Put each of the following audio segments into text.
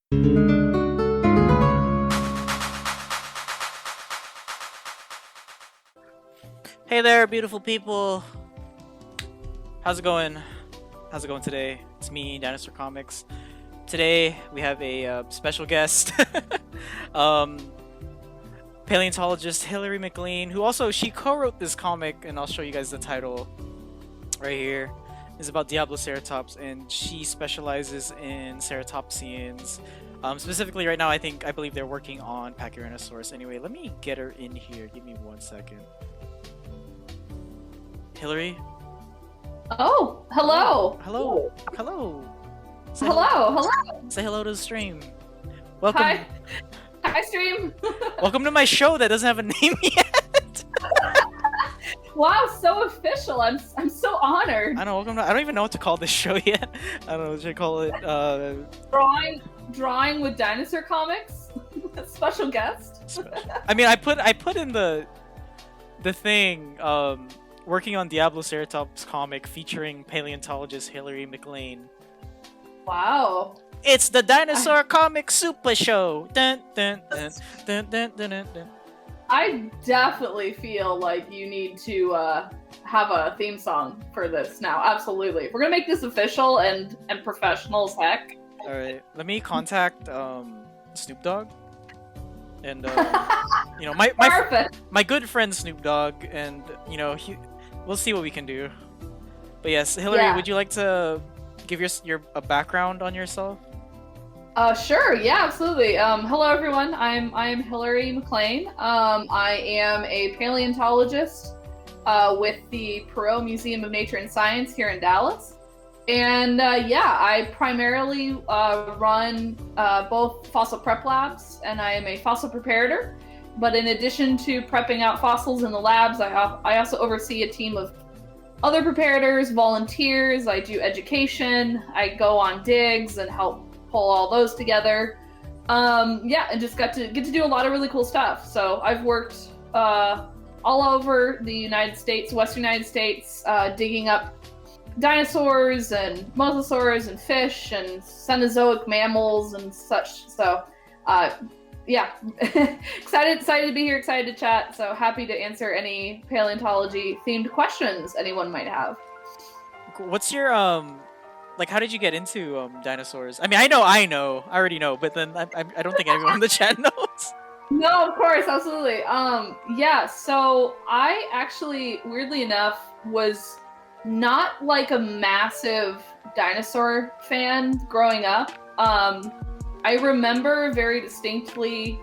Hey there, beautiful people. How's it going? How's it going today? It's me, Dinosaurscomics. Today we have a special guest, um, paleontologist Hillary McLean, who also she co-wrote this comic, and I'll show you guys the title right here. It's about Diabloceratops, and she specializes in ceratopsians. Specifically, right now, I believe they're working on Pachyrhinosaurus. Anyway, let me get her in here. Give me 1 second. Hillary? Oh, hello. Hello. Hello. Hello. Say hello to the stream. Welcome. Hi. Hi, stream. Welcome to my show that doesn't have a name yet. Wow, so official. I'm so honored. I know. Welcome to, I don't even know what to call this show yet. I don't know. Should I call it Drawing with Dinosaurscomics. Special guest. I mean, I put in the thing. Working on Diabloceratops comic featuring paleontologist Hillary McLean. Wow. It's the Dinosaurscomics Super Show. Dun, dun, dun, dun, dun, dun, dun, dun. I definitely feel like you need to have a theme song for this now. Absolutely. We're gonna make this official and professional as heck. All right. Let me contact Snoop Dogg. And you know, my good friend Snoop Dogg, and you know, we'll see what we can do. But yes, Hillary, would you like to give your a background on yourself? Sure. Yeah, absolutely. Hello, everyone. I'm Hillary McLean. I am a paleontologist with the Perot Museum of Nature and Science here in Dallas. And I primarily run both fossil prep labs, and I am a fossil preparator. But in addition to prepping out fossils in the labs, I also oversee a team of other preparators, volunteers. I do education. I go on digs and help pull all those together. And just get to do a lot of really cool stuff. So I've worked all over the United States, Western United States, digging up dinosaurs and mosasaurs and fish and Cenozoic mammals and such. So excited to be here, excited to chat. So happy to answer any paleontology themed questions anyone might have. What's your like, how did you get into dinosaurs? I mean, I already know, but then I don't think everyone in the chat knows. No, of course, absolutely. So I actually, weirdly enough, was not like a massive dinosaur fan growing up. I remember very distinctly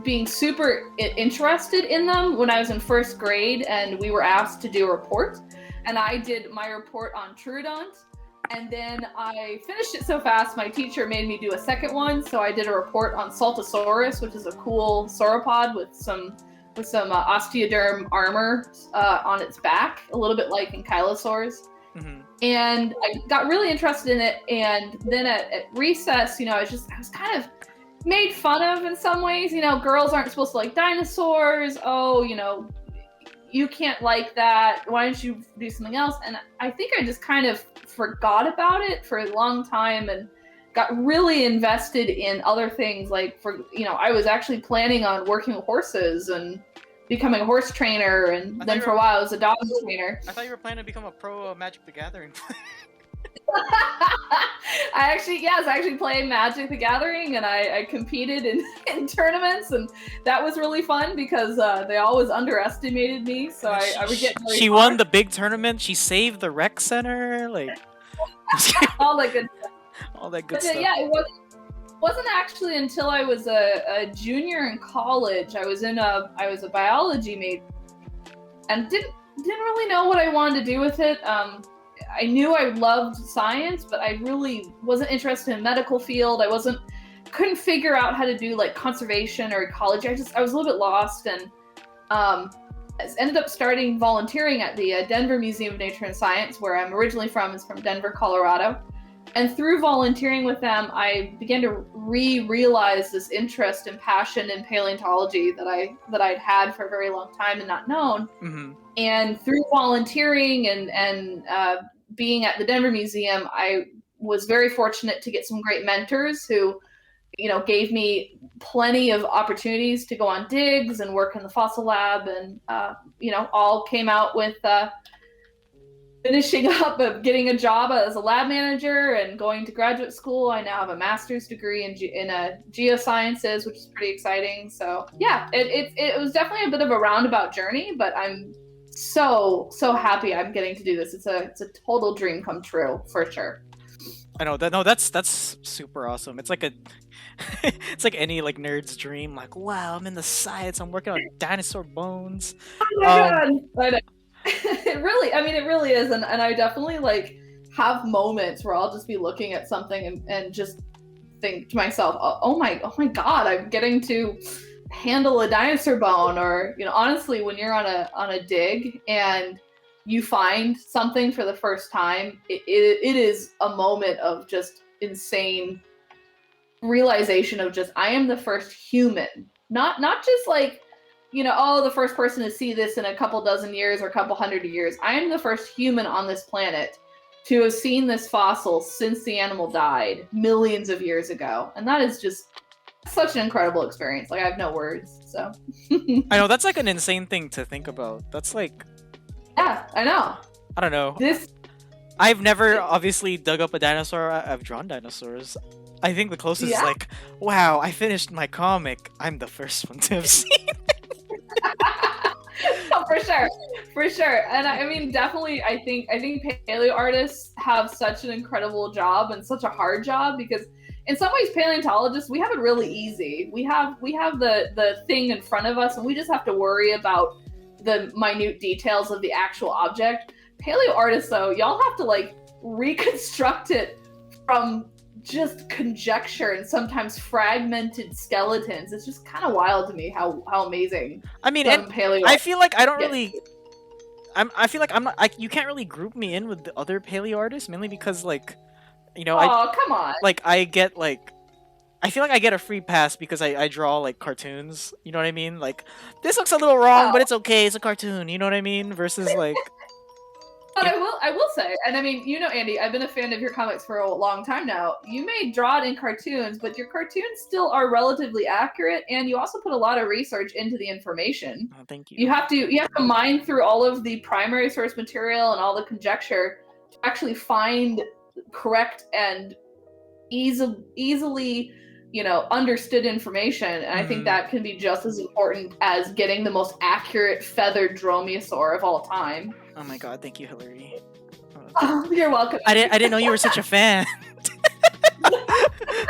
being super interested in them when I was in first grade, and we were asked to do a report, and I did my report on Troodont's, and then I finished it so fast my teacher made me do a second one, so I did a report on Saltosaurus, which is a cool sauropod with some osteoderm armor on its back, a little bit like ankylosaurs. Mm-hmm. And I got really interested in it, and then at recess, I was kind of made fun of in some ways. Girls aren't supposed to like dinosaurs. Oh, you can't like that. Why don't you do something else? And I think I just kind of forgot about it for a long time and got really invested in other things. Like I was actually planning on working with horses and becoming a horse trainer, and then for a while I was a dog trainer. I thought you were planning to become a pro Magic the Gathering player. I was actually playing Magic the Gathering, and I competed in tournaments, and that was really fun because they always underestimated me, so I would get really She won the big tournament, she saved the rec center, like all that good stuff. All that good stuff. Yeah, it wasn't actually until I was a junior in college. I was a biology major and didn't really know what I wanted to do with it. I knew I loved science, but I really wasn't interested in medical field. Couldn't figure out how to do like conservation or ecology. I was a little bit lost, and ended up starting volunteering at the Denver Museum of Nature and Science, where I'm originally from. It's from Denver, Colorado. And through volunteering with them, I began to realize this interest and passion in paleontology that I'd had for a very long time and not known. Mm-hmm. And through volunteering and being at the Denver Museum, I was very fortunate to get some great mentors who gave me plenty of opportunities to go on digs and work in the fossil lab, and all came out with finishing up of getting a job as a lab manager and going to graduate school. I now have a master's degree in geosciences, which is pretty exciting. So yeah, it was definitely a bit of a roundabout journey, but I'm so happy I'm getting to do this. It's a total dream come true for sure. I know that. No, that's super awesome. It's like a, it's like any like nerd's dream. Like, wow, I'm in the science. I'm working on dinosaur bones. Oh my god! I know. It really is, and I definitely like have moments where I'll just be looking at something and just think to myself, oh my god, I'm getting to handle a dinosaur bone. Or honestly, when you're on a dig and you find something for the first time, it is a moment of just insane realization of just, I am the first human, not just like, the first person to see this in a couple dozen years or a couple hundred years. I am the first human on this planet to have seen this fossil since the animal died millions of years ago. And that is just such an incredible experience. Like, I have no words. So I know, that's like an insane thing to think about. That's like, yeah, I know. I don't know. I've never obviously dug up a dinosaur. I've drawn dinosaurs. I think the closest is like, wow, I finished my comic. I'm the first one to have seen it. Oh, for sure. And I mean, definitely, I think paleo artists have such an incredible job and such a hard job, because in some ways, paleontologists, we have it really easy. We have the thing in front of us, and we just have to worry about the minute details of the actual object. Paleo artists, though, y'all have to like reconstruct it from just conjecture and sometimes fragmented skeletons. It's just kind of wild to me how amazing. I mean, and I feel like I don't really. I feel like I'm not. You can't really group me in with the other paleo artists, mainly because like, oh, come on. Like I get like, I feel like I get a free pass because I draw like cartoons. You know what I mean? Like, this looks a little wrong, but it's okay. It's a cartoon. You know what I mean? Versus like. But I will say, and I mean, Andy, I've been a fan of your comics for a long time now. You may draw it in cartoons, but your cartoons still are relatively accurate, and you also put a lot of research into the information. Oh, thank you. You have to mine through all of the primary source material and all the conjecture to actually find correct and easily understood information. And I think that can be just as important as getting the most accurate feathered dromaeosaur of all time. Oh my god, thank you, Hillary. Oh, you're welcome. I didn't know you were such a fan.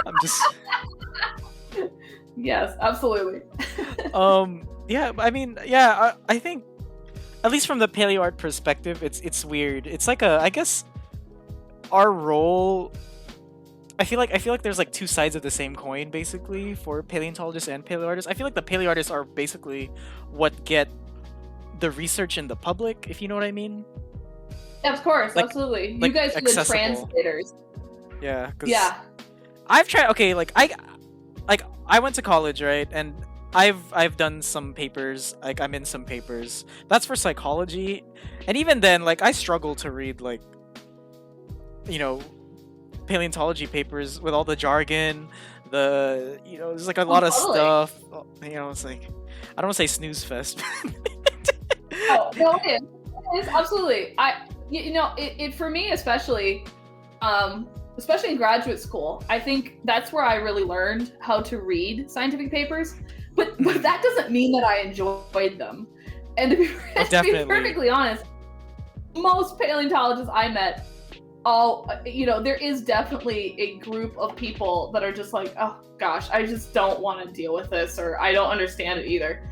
I'm just. Yes, absolutely. Yeah, I mean, yeah, I think, at least from the paleo art perspective, it's weird. It's like I guess, our role. I feel like there's like two sides of the same coin, basically, for paleontologists and paleo artists. I feel like the paleo artists are basically what get the research in the public, if you know what I mean. Yeah, of course, like, absolutely. You guys are the translators. Yeah. Yeah. I've tried. Okay, like I went to college, right, and I've done some papers. Like, I'm in some papers. That's for psychology, and even then, like, I struggle to read like, paleontology papers with all the jargon. There's like a lot of stuff. It's like, I don't want to say snooze fest. No, it is absolutely. It for me especially in graduate school, I think that's where I really learned how to read scientific papers. But that doesn't mean that I enjoyed them. And to be perfectly honest, most paleontologists I met, there is definitely a group of people that are just like, oh gosh, I just don't want to deal with this, or I don't understand it either.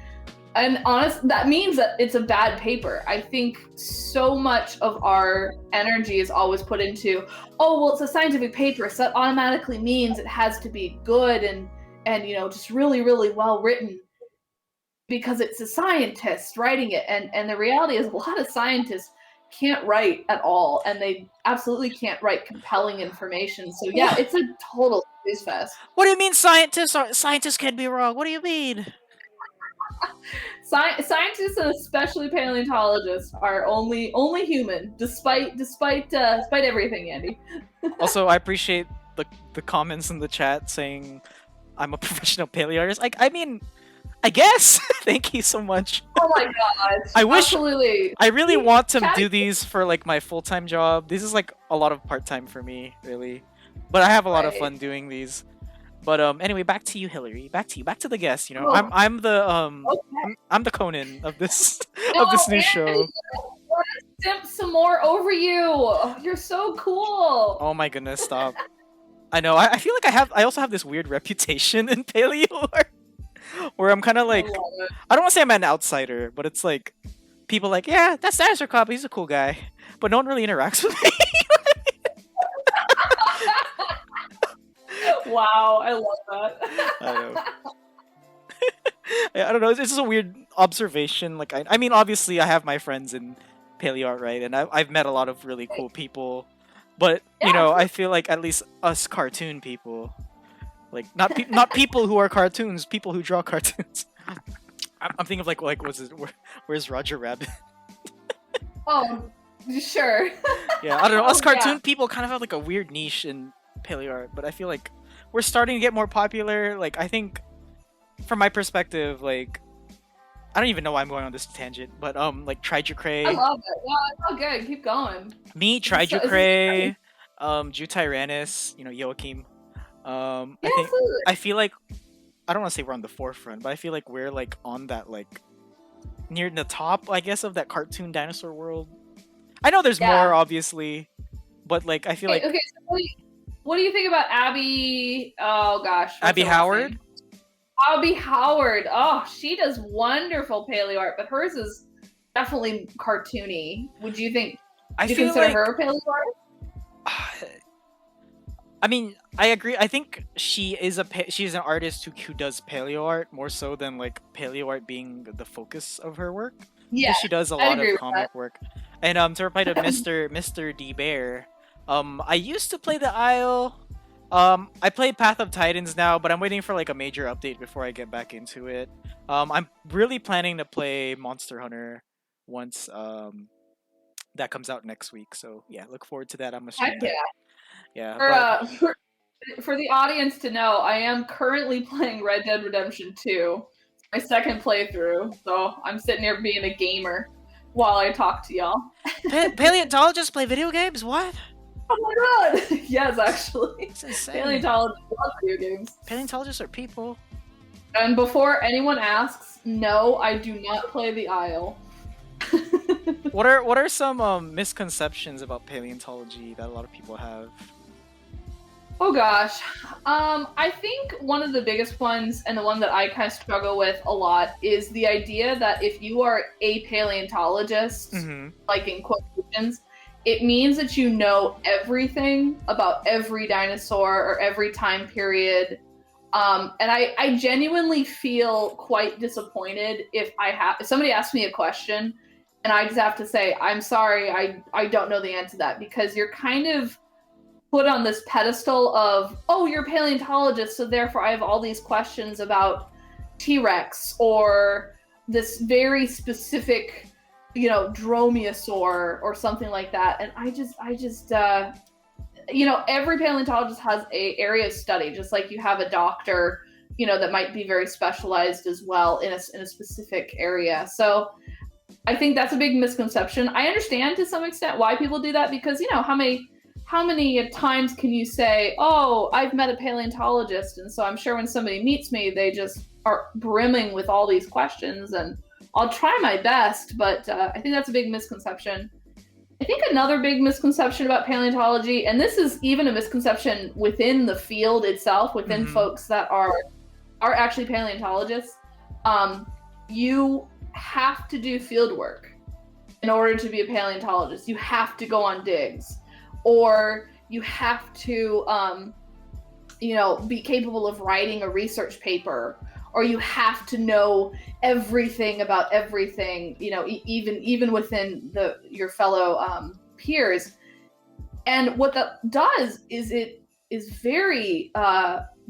And that means that it's a bad paper. I think so much of our energy is always put into, oh, well, it's a scientific paper, so that automatically means it has to be good and just really, really well written because it's a scientist writing it. And the reality is, a lot of scientists can't write at all, and they absolutely can't write compelling information. So yeah, it's a total snooze fest. What do you mean scientists can be wrong? What do you mean? Scientists and especially paleontologists are only human, despite everything, Andy. Also, I appreciate the comments in the chat saying I'm a professional paleoartist. Like, I mean, I guess. Thank you so much. Oh my gosh. I wish Absolutely. I really want to Chat. do these for like my full-time job. This is like a lot of part-time for me, really. But I have a lot of Right. fun doing these. But anyway, back to you, Hillary. Back to you. Back to the guest. You know, Oh, I'm the okay. I'm the Conan of this No, of this new Andy, show. simp some more over you. You're so cool. Oh my goodness, stop. I know. I feel like I also have this weird reputation in paleo art where I'm kind of I like love it. I don't want to say I'm an outsider, but it's like people like, yeah, that's Dinosaur Cop. He's a cool guy, but no one really interacts with me. Wow, I love that. I know. I don't know. It's just a weird observation. Like, I mean, obviously, I have my friends in paleo art, right? And I've met a lot of really cool people. But you Yeah, know, true. I feel like at least us cartoon people, like not people who are cartoons, people who draw cartoons. I'm thinking of like what's it? Where's Roger Rabbit? Oh, sure. Yeah, I don't know. Us Oh, yeah. cartoon people kind of have like a weird niche in paleo art, but I feel like we're starting to get more popular. Like, I think, from my perspective, like, I don't even know why I'm going on this tangent, but like I Trijucray, love it. No, it's all good. Keep going. me, This is Trijucray, Jutyrannus, you know, Joachim. I Yeah, think absolutely. I feel like I don't want to say we're on the forefront, but I feel like we're like on that like near the top, I guess, of that cartoon dinosaur world. I know there's Yeah. more, obviously, but like I feel like Okay, so what do you think about Abby? Oh gosh, what's Abby her last Howard. name? Abby Howard. Oh, she does wonderful paleo art, but hers is definitely cartoony. Would you think? I Do you feel consider like her paleo art? I mean, I agree. I think she's an artist who does paleo art more so than like paleo art being the focus of her work. Yeah, Because she does a I'd lot agree of with comic work. And to reply to Mr. D Bear, I used to play the Isle. I play Path of Titans now, but I'm waiting for like a major update before I get back into it. I'm really planning to play Monster Hunter once that comes out next week. So yeah, look forward to that. I'm gonna stream Heck that. yeah. Yeah, For, but for the audience to know, I am currently playing Red Dead Redemption 2. It's my second playthrough, so I'm sitting here being a gamer while I talk to y'all. paleontologists play video games? What? Oh my god! Yes, actually. It's insane. Paleontologists love video games. Paleontologists are people. And before anyone asks, no, I do not play the Isle. What are some misconceptions about paleontology that a lot of people have? Oh gosh. I think one of the biggest ones, and the one that I kind of struggle with a lot, is the idea that if you are a paleontologist, like in quotations, it means that you know everything about every dinosaur or every time period. And I genuinely feel quite disappointed if somebody asks me a question and I just have to say, I'm sorry, I don't know the answer to that, because you're kind of put on this pedestal of, oh, you're a paleontologist, so therefore I have all these questions about T-Rex or this very specific, dromaeosaur or something like that. And I just every paleontologist has a area of study, just like you have a doctor, that might be very specialized as well in a specific area. So I think that's a big misconception. I understand to some extent why people do that, because how many times can you say, oh, I've met a paleontologist, and so I'm sure when somebody meets me, they just are brimming with all these questions, and I'll try my best, but I think that's a big misconception. I think another big misconception about paleontology, and this is even a misconception within the field itself, within folks that are actually paleontologists, you have to do field work in order to be a paleontologist. You have to go on digs, or you have to, be capable of writing a research paper, or you have to know everything about everything, even within your fellow peers. And what that does is it is very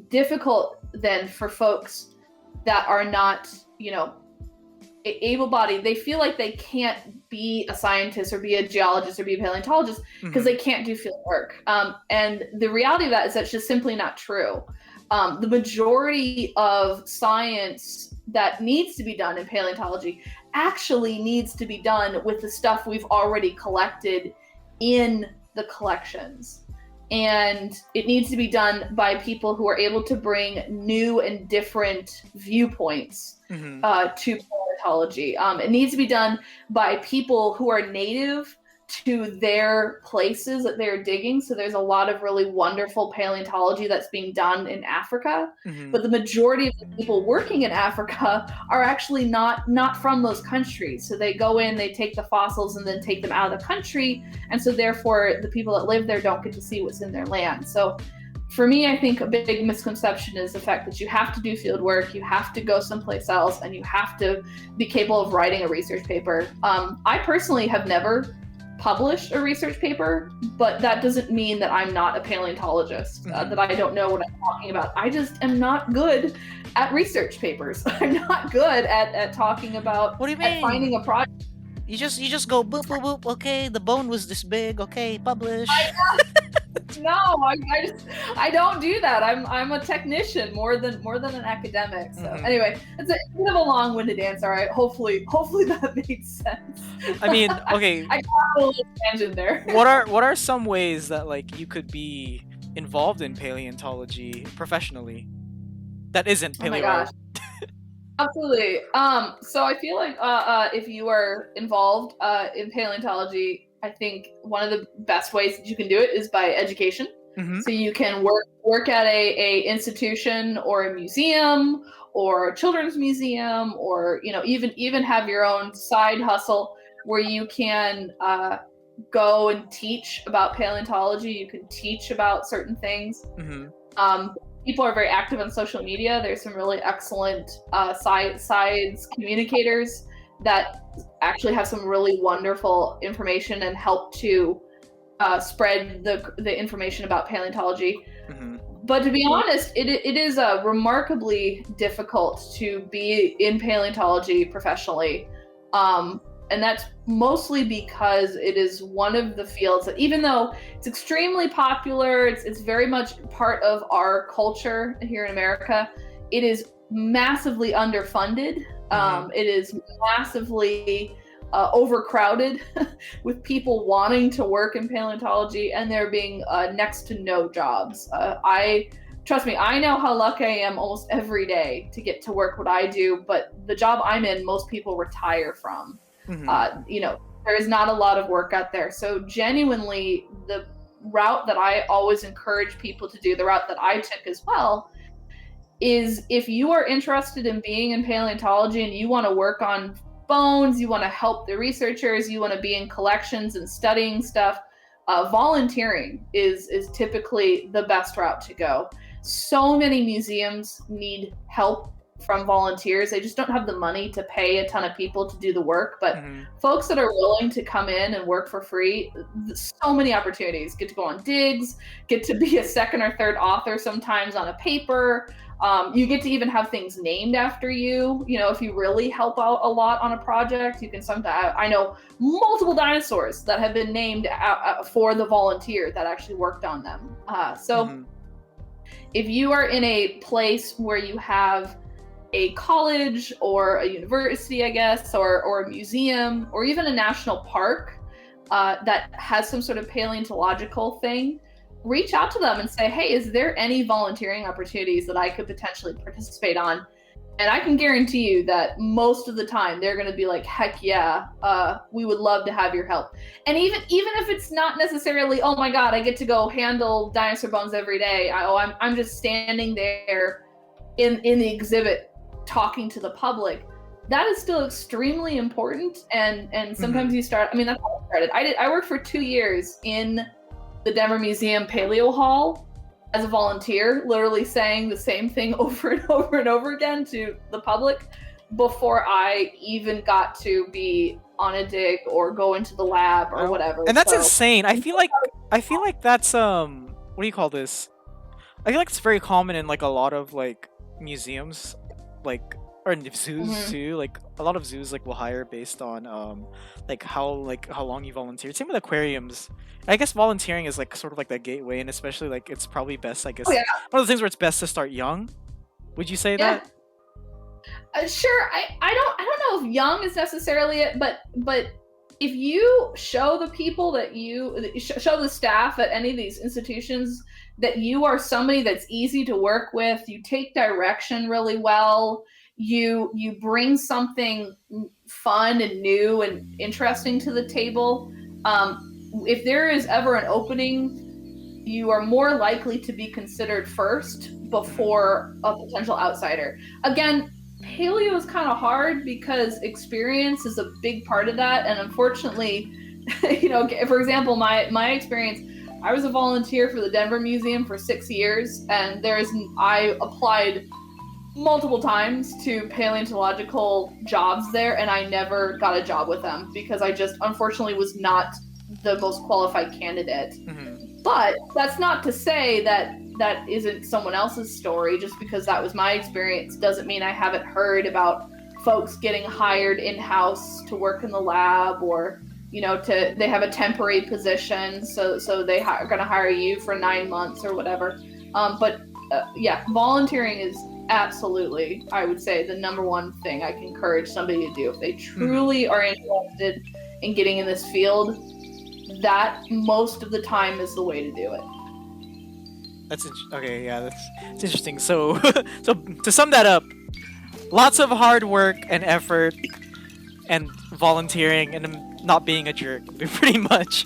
difficult then for folks that are not, able-bodied. They feel like they can't be a scientist or be a geologist or be a paleontologist because they can't do field work. And the reality of that is that's just simply not true. The majority of science that needs to be done in paleontology actually needs to be done with the stuff we've already collected in the collections. And it needs to be done by people who are able to bring new and different viewpoints to paleontology. It needs to be done by people who are native to their places that they're digging. So there's a lot of really wonderful paleontology that's being done in Africa, but the majority of the people working in Africa are actually not from those countries. So they go in, they take the fossils and then take them out of the country, and so therefore the people that live there don't get to see what's in their land. So for me, I think a big misconception is the fact that you have to do field work, you have to go someplace else, and you have to be capable of writing a research paper. I personally have never published a research paper, but that doesn't mean that I'm not a paleontologist, that I don't know what I'm talking about. I just am not good at research papers. I'm not good at talking about, what do you mean? Finding a project. You just go boop boop boop. Okay, the bone was this big. Okay, publish. No, I don't do that. I'm a technician more than an academic. So anyway, it's a bit of a long-winded answer. Right? Hopefully that made sense. I mean, okay. I got a little tangent there. What are some ways that like you could be involved in paleontology professionally that isn't paleo? Oh my gosh. Absolutely. So I feel like if you are involved in paleontology, I think one of the best ways that you can do it is by education. So you can work at a institution or a museum or a children's museum, or even have your own side hustle where you can go and teach about paleontology. You can teach about certain things. People are very active on social media. There's some really excellent science communicators that actually have some really wonderful information and help to spread the information about paleontology. But to be honest, it is remarkably difficult to be in paleontology professionally. And that's mostly because it is one of the fields that, even though it's extremely popular, it's very much part of our culture here in America, it is massively underfunded. It is massively overcrowded with people wanting to work in paleontology, and there being next to no jobs. Trust me, I know how lucky I am almost every day to get to work what I do, but the job I'm in, most people retire from. There is not a lot of work out there. So genuinely, the route that I always encourage people to do, the route that I took as well, is if you are interested in being in paleontology and you want to work on bones, you want to help the researchers, you want to be in collections and studying stuff, volunteering is typically the best route to go. So many museums need help from volunteers. They just don't have the money to pay a ton of people to do the work, but folks that are willing to come in and work for free, so many opportunities. Get to go on digs, get to be a second or third author sometimes on a paper. You get to even have things named after you. If you really help out a lot on a project, you can sometimes, I know multiple dinosaurs that have been named for the volunteer that actually worked on them. If you are in a place where you have a college or a university, I guess, or a museum, or even a national park that has some sort of paleontological thing, reach out to them and say, hey, is there any volunteering opportunities that I could potentially participate on? And I can guarantee you that most of the time they're going to be like, heck yeah, we would love to have your help. And even if it's not necessarily, oh my God, I get to go handle dinosaur bones every day. I'm just standing there in the exhibit talking to the public. That is still extremely important. And sometimes you start, that's how I started. I worked for 2 years in the Denver Museum Paleo Hall as a volunteer, literally saying the same thing over and over and over again to the public before I even got to be on a dig or go into the lab or whatever. And that's insane. I feel like that's what do you call this? I feel like it's very common in like a lot of like museums, like or in zoos Mhm. too. Like a lot of zoos like will hire based on like how long you volunteered. Same with aquariums. I guess volunteering is like sort of like that gateway, and especially like it's probably best. I Oh guess yeah, one of the things where it's best to start young. Would you say yeah. that? Sure. I don't know if young is necessarily it, but if you show the people that show the staff at any of these institutions that you are somebody that's easy to work with, you take direction really well, you bring something fun and new and interesting to the table. If there is ever an opening, you are more likely to be considered first before a potential outsider. Again, paleo is kind of hard because experience is a big part of that, and unfortunately, for example, my experience, I was a volunteer for the Denver Museum for 6 years, and I applied multiple times to paleontological jobs there, and I never got a job with them because I just unfortunately was not the most qualified candidate. But that's not to say that that isn't someone else's story. Just because that was my experience doesn't mean I haven't heard about folks getting hired in-house to work in the lab, or they have a temporary position, so they are going to hire you for 9 months or whatever. But yeah, volunteering is absolutely, I would say, the number one thing I can encourage somebody to do if they truly are interested in getting in this field. That most of the time is the way to do it. Okay. Yeah, that's interesting. So, so to sum that up, lots of hard work and effort, and volunteering, and not being a jerk, pretty much.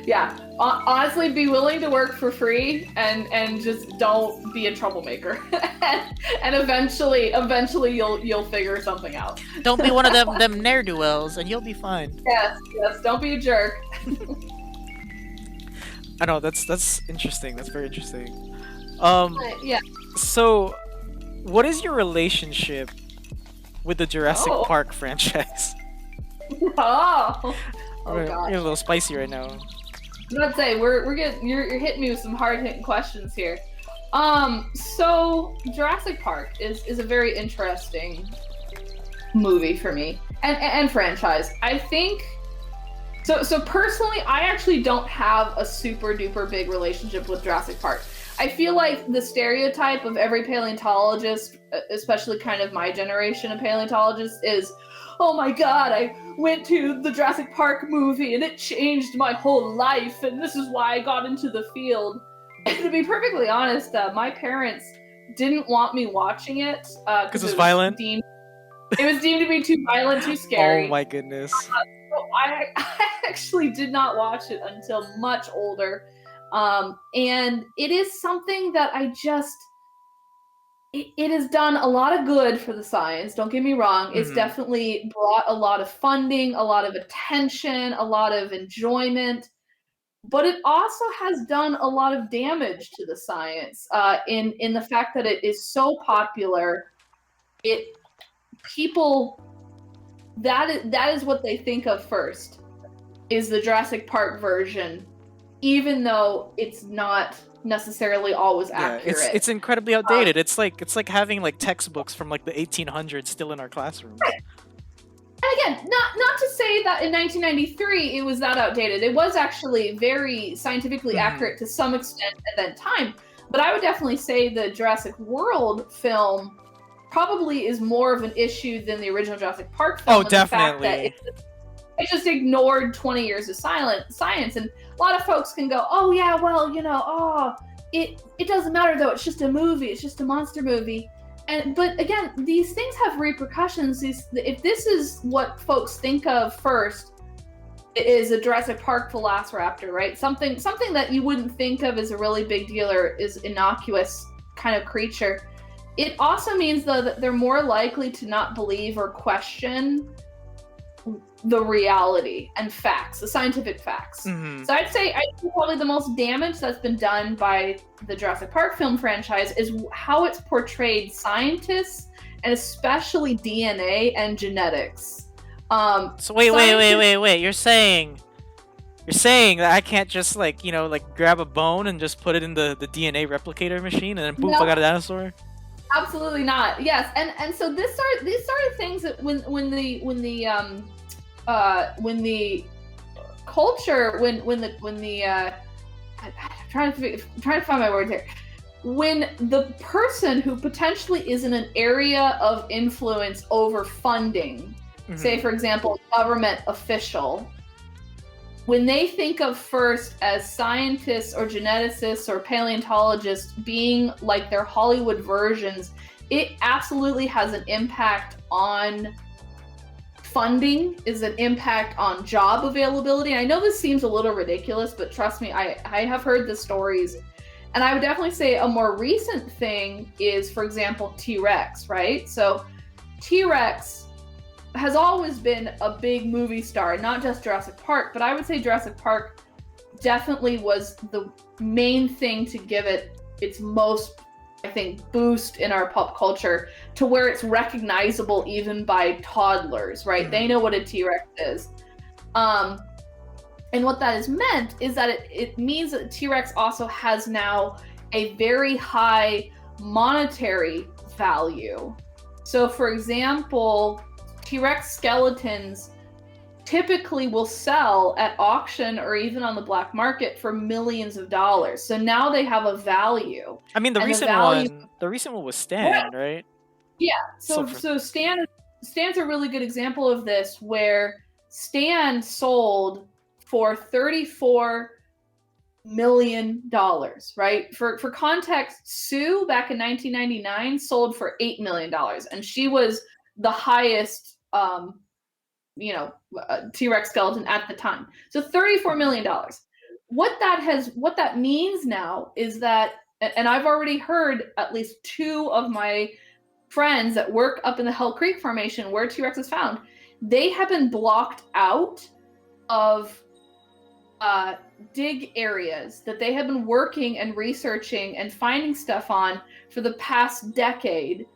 Yeah. Honestly, be willing to work for free, and just don't be a troublemaker, and eventually you'll figure something out. Don't be one of them ne'er do wells, and you'll be fine. Yes. Don't be a jerk. I know that's interesting. That's very interesting. Yeah. So, what is your relationship with the Jurassic Oh. Park franchise? Oh You're gosh. a little spicy right now. I'm gonna say we're getting you're hitting me with some hard hitting questions here. So Jurassic Park is a very interesting movie for me and franchise. I think so personally, I actually don't have a super duper big relationship with Jurassic Park. I feel like the stereotype of every paleontologist, especially kind of my generation of paleontologists, is, oh my god, I went to the Jurassic Park movie and it changed my whole life, and this is why I got into the field. And to be perfectly honest, my parents didn't want me watching it Because it was violent. It was deemed to be too violent, too scary. Oh my goodness. So I actually did not watch it until much older. And it is something that it has done a lot of good for the science, don't get me wrong. It's definitely brought a lot of funding, a lot of attention, a lot of enjoyment, but it also has done a lot of damage to the science in the fact that it is so popular. That is what they think of first, is the Jurassic Park version, even though it's not necessarily always accurate. It's incredibly outdated. It's like having like textbooks from like the 1800s still in our classrooms. And again, not to say that in 1993 it was that outdated. It was actually very scientifically accurate to some extent at that time. But I would definitely say the Jurassic World film probably is more of an issue than the original Jurassic Park film. Oh, definitely. The fact that it just ignored 20 years of science, and a lot of folks can go, oh yeah, well, it doesn't matter though, it's just a movie, it's just a monster movie. But again, these things have repercussions. If this is what folks think of first, it is a Jurassic Park velociraptor, right? Something that you wouldn't think of as a really big deal or is innocuous kind of creature. It also means though that they're more likely to not believe or question the reality and facts, the scientific facts. So I'd say probably the most damage that's been done by the Jurassic Park film franchise is how it's portrayed scientists, and especially DNA and genetics. So wait. You're saying that I can't just like grab a bone and just put it in the DNA replicator machine and then boop, I got a dinosaur? Absolutely not. Yes, and so these sort of things that when the culture I'm trying to find my words here. When the person who potentially is in an area of influence over funding, say for example, a government official, when they think of first as scientists or geneticists or paleontologists being like their Hollywood versions, it absolutely has an impact on funding, is an impact on job availability. I know this seems a little ridiculous, but trust me, I have heard the stories. And I would definitely say a more recent thing is, for example, T-Rex, right? So T-Rex has always been a big movie star, not just Jurassic Park, but I would say Jurassic Park definitely was the main thing to give it its most, I think, boost in our pop culture, to where it's recognizable even by toddlers, right? They know what a T-Rex is. And what that has meant is that it means that T-Rex also has now a very high monetary value. So for example, T-Rex skeletons typically will sell at auction or even on the black market for millions of dollars. So now they have a value. I mean, the recent one was Stan, right? Yeah. So Stan's a really good example of this, where Stan sold for $34 million, right? For context, Sue back in 1999 sold for $8 million, and she was the highest T-Rex skeleton at the time. So $34 million. What that means now is that, and I've already heard at least two of my friends that work up in the Hell Creek Formation where T-Rex is found, they have been blocked out of dig areas that they have been working and researching and finding stuff on for the past decade.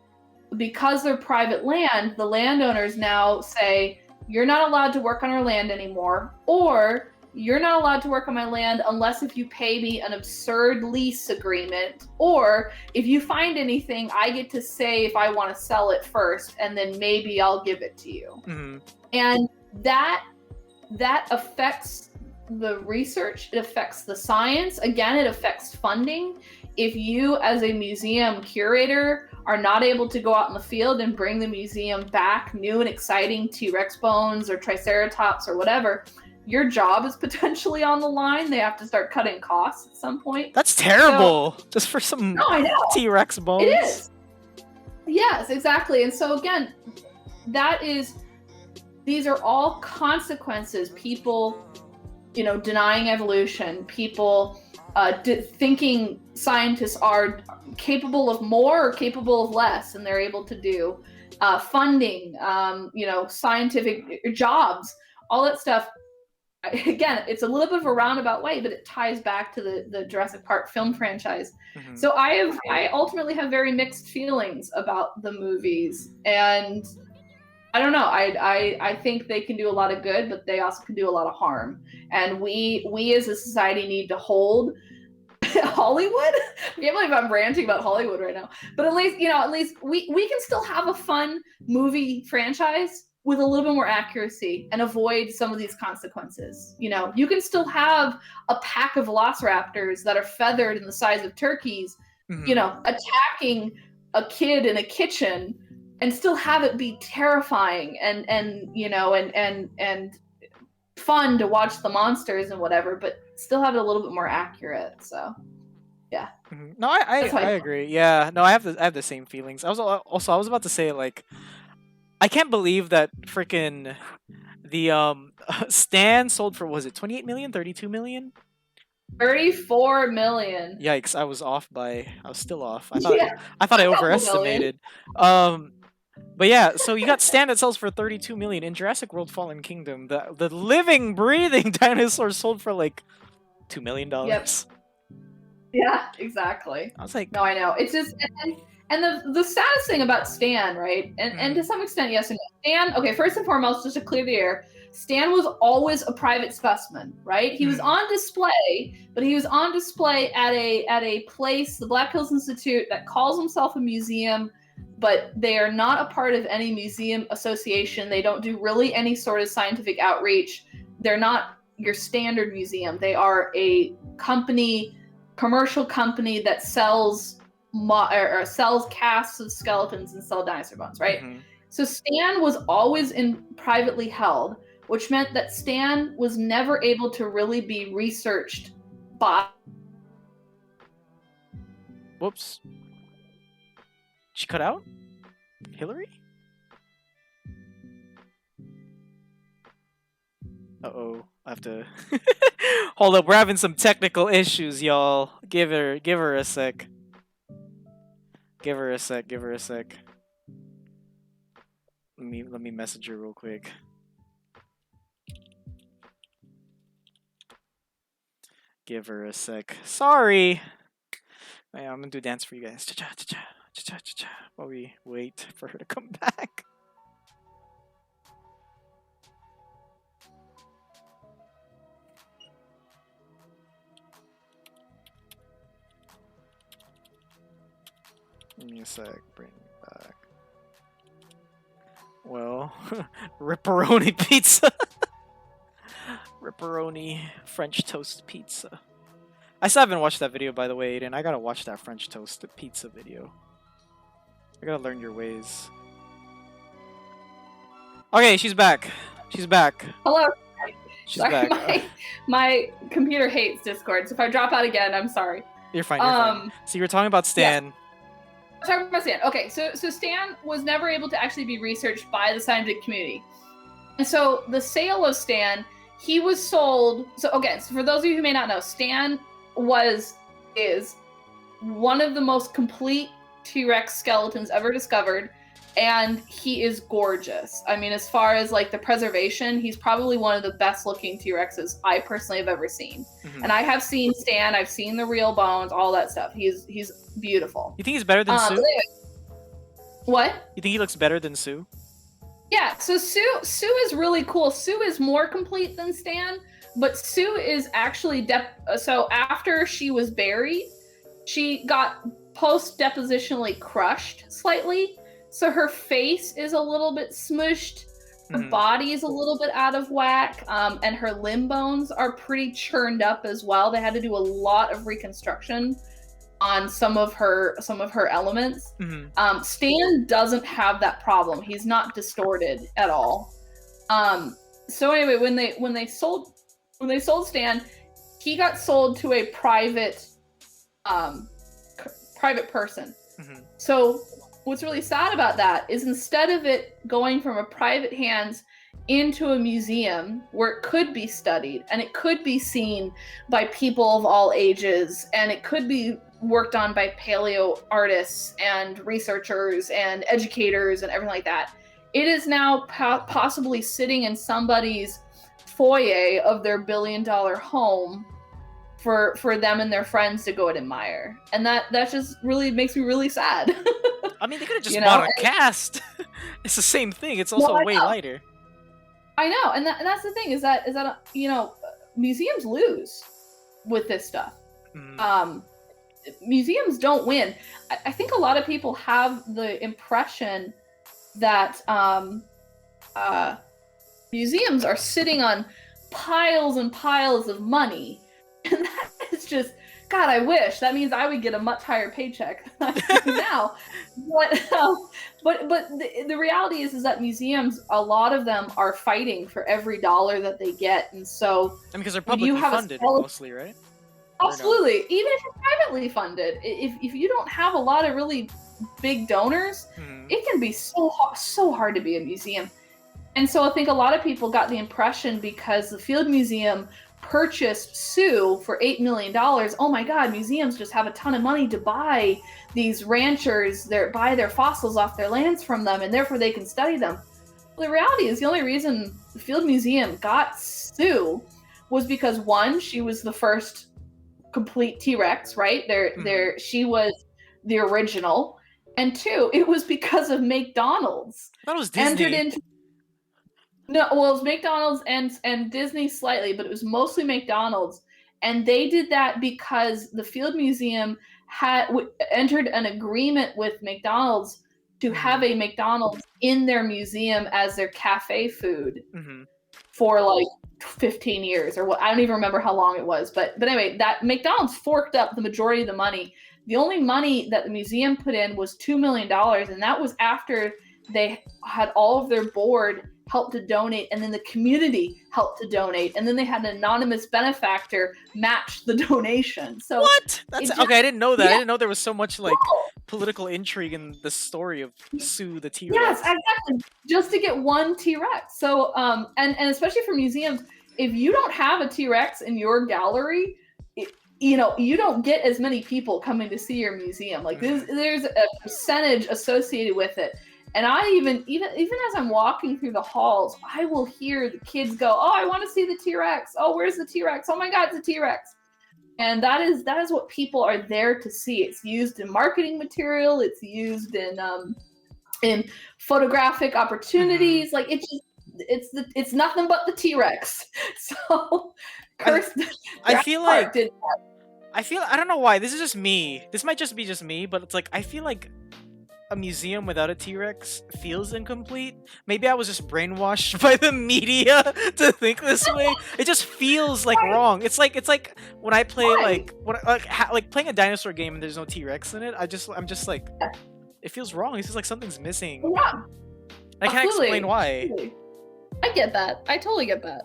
Because they're private land, the landowners now say, you're not allowed to work on our land anymore, or you're not allowed to work on my land unless if you pay me an absurd lease agreement, or if you find anything, I get to say if I want to sell it first, and then maybe I'll give it to you. And that affects the research, it affects the science. Again, it affects funding. If you, as a museum curator, are not able to go out in the field and bring the museum back new and exciting T-Rex bones or Triceratops or whatever, your job is potentially on the line. They have to start cutting costs at some point. That's terrible. Just for some T-Rex bones. It is. Yes, exactly. And so again, these are all consequences. People, denying evolution, people thinking scientists are capable of more or capable of less, and they're able to do funding, scientific jobs, all that stuff. Again, it's a little bit of a roundabout way, but it ties back to the Jurassic Park film franchise. So I ultimately have very mixed feelings about the movies, and I don't know. I think they can do a lot of good, but they also can do a lot of harm. And we as a society need to hold Hollywood. I can't believe I'm ranting about Hollywood right now. But at least we can still have a fun movie franchise with a little bit more accuracy and avoid some of these consequences. You can still have a pack of velociraptors that are feathered in the size of turkeys, attacking a kid in a kitchen, and still have it be terrifying and fun to watch the monsters and whatever, but still have it a little bit more accurate. So yeah. No, I agree. Yeah, no, I have the same feelings. I was about to say, like, I can't believe that freaking the Stan sold for, was it 28 million, 32 million? 34 million. Yikes, I was still off. I thought I overestimated. But yeah, so you got Stan that sells for 32 million. In Jurassic World Fallen Kingdom, the living, breathing dinosaur sold for like $2 million. Yep. Yeah, exactly. I was like, no, I know. It's just, And the saddest thing about Stan, right? And to some extent, yes and no. Stan, okay, first and foremost, just to clear the air, Stan was always a private specimen, right? He was on display, but he was on display at a place, the Black Hills Institute, that calls himself a museum, but they are not a part of any museum association. They don't do really any sort of scientific outreach. They're not your standard museum. They are a company, commercial company that sells or sells casts of skeletons and sell dinosaur bones, right? So Stan was always privately held, which meant that Stan was never able to really be researched by. Whoops. She cut out? Hillary? Uh-oh. I have to hold up. We're having some technical issues, y'all. Give her a sec. Give her a sec. Let me message her real quick. Give her a sec. Sorry. Yeah, I'm gonna do a dance for you guys. Cha-cha, cha-cha, cha-cha, cha-cha, while we wait for her to come back. Give me a sec. Bring it back. Well, ripperoni pizza. Ripperoni French toast pizza. I still haven't watched that video, by the way, Aiden. I gotta watch that French toast pizza video. I gotta learn your ways. Okay, she's back. She's back. Hello. She's sorry, back. My computer hates Discord, so if I drop out again, I'm sorry. You're fine. You're fine. So you were talking about Stan. Yeah. Talking about Stan. Okay, so Stan was never able to actually be researched by the scientific community, and so the sale of Stan, he was sold. So okay, so for those of you who may not know, Stan is one of the most complete T-Rex skeletons ever discovered, and he is gorgeous. I mean, as far as like the preservation, he's probably one of the best looking T-Rexes I personally have ever seen. And I have seen Stan, I've seen the real bones, all that stuff. He's beautiful. You think he's better than Sue? Anyway, what? You think he looks better than Sue? Yeah, so Sue is really cool. Sue is more complete than Stan, but Sue is actually so after she was buried, she got post-depositionally crushed slightly. So her face is a little bit smushed, her body is a little bit out of whack, and her limb bones are pretty churned up as well. They had to do a lot of reconstruction on some of her elements. Stan doesn't have that problem. He's not distorted at all. So anyway, when they sold Stan, he got sold to a private person. So what's really sad about that is instead of it going from a private hands into a museum where it could be studied and it could be seen by people of all ages and it could be worked on by paleo artists and researchers and educators and everything like that, it is now possibly sitting in somebody's foyer of their billion-dollar home for them and their friends to go and admire. And that just really makes me really sad. I mean, they could have just bought a cast. It's the same thing. It's also way lighter. I know, and that's the thing is that museums lose with this stuff. Museums don't win. I think a lot of people have the impression that museums are sitting on piles and piles of money, and that is just, God, I wish. That means I would get a much higher paycheck than I do now. But the reality is that museums, a lot of them are fighting for every dollar that they get, and so because they're publicly funded mostly, right? Absolutely. Even if you're privately funded, if you don't have a lot of really big donors, it can be so hard to be a museum. And so I think a lot of people got the impression because the Field Museum purchased Sue for $8 million. Oh my God, museums just have a ton of money to buy these ranchers, buy their fossils off their lands from them, and therefore they can study them. Well, the reality is the only reason the Field Museum got Sue was because, one, she was the first complete T-Rex, right? She was the original. And two, it was because of McDonald's I thought it was entered Disney. into. No, well, it was McDonald's and Disney slightly, but it was mostly McDonald's, and they did that because the Field Museum entered an agreement with McDonald's to have a McDonald's in their museum as their cafe food Mm-hmm. for like 15 years or what. I don't even remember how long it was, but anyway, that McDonald's forked up the majority of the money. The only money that the museum put in was $2 million, and that was after they had all of their board help to donate, and then the community helped to donate, and then they had an anonymous benefactor match the donation. So what? That's just, okay. I didn't know that. Yeah. I didn't know there was so much like Cool. political intrigue in the story of Sue the T-Rex. Yes, exactly. Just to get one T-Rex. So, and especially for museums, if you don't have a T-Rex in your gallery, you don't get as many people coming to see your museum. Like there's a percentage associated with it. And I even as I'm walking through the halls, I will hear the kids go, "Oh, I want to see the T-Rex. Oh, where's the T-Rex? Oh my God, it's a T-Rex." And that is what people are there to see. It's used in marketing material. It's used in photographic opportunities. Like it's nothing but the T-Rex. So cursed. I feel like I don't know why. This is just me. This might just be just me, but it's like I feel like a museum without a T-Rex feels incomplete. Maybe I was just brainwashed by the media to think this way. It just feels like wrong. It's like when I play like playing a dinosaur game and there's no T-Rex in it. I'm just like, it feels wrong. It's just like something's missing. Yeah, I can't explain why. Absolutely. I get that. I totally get that.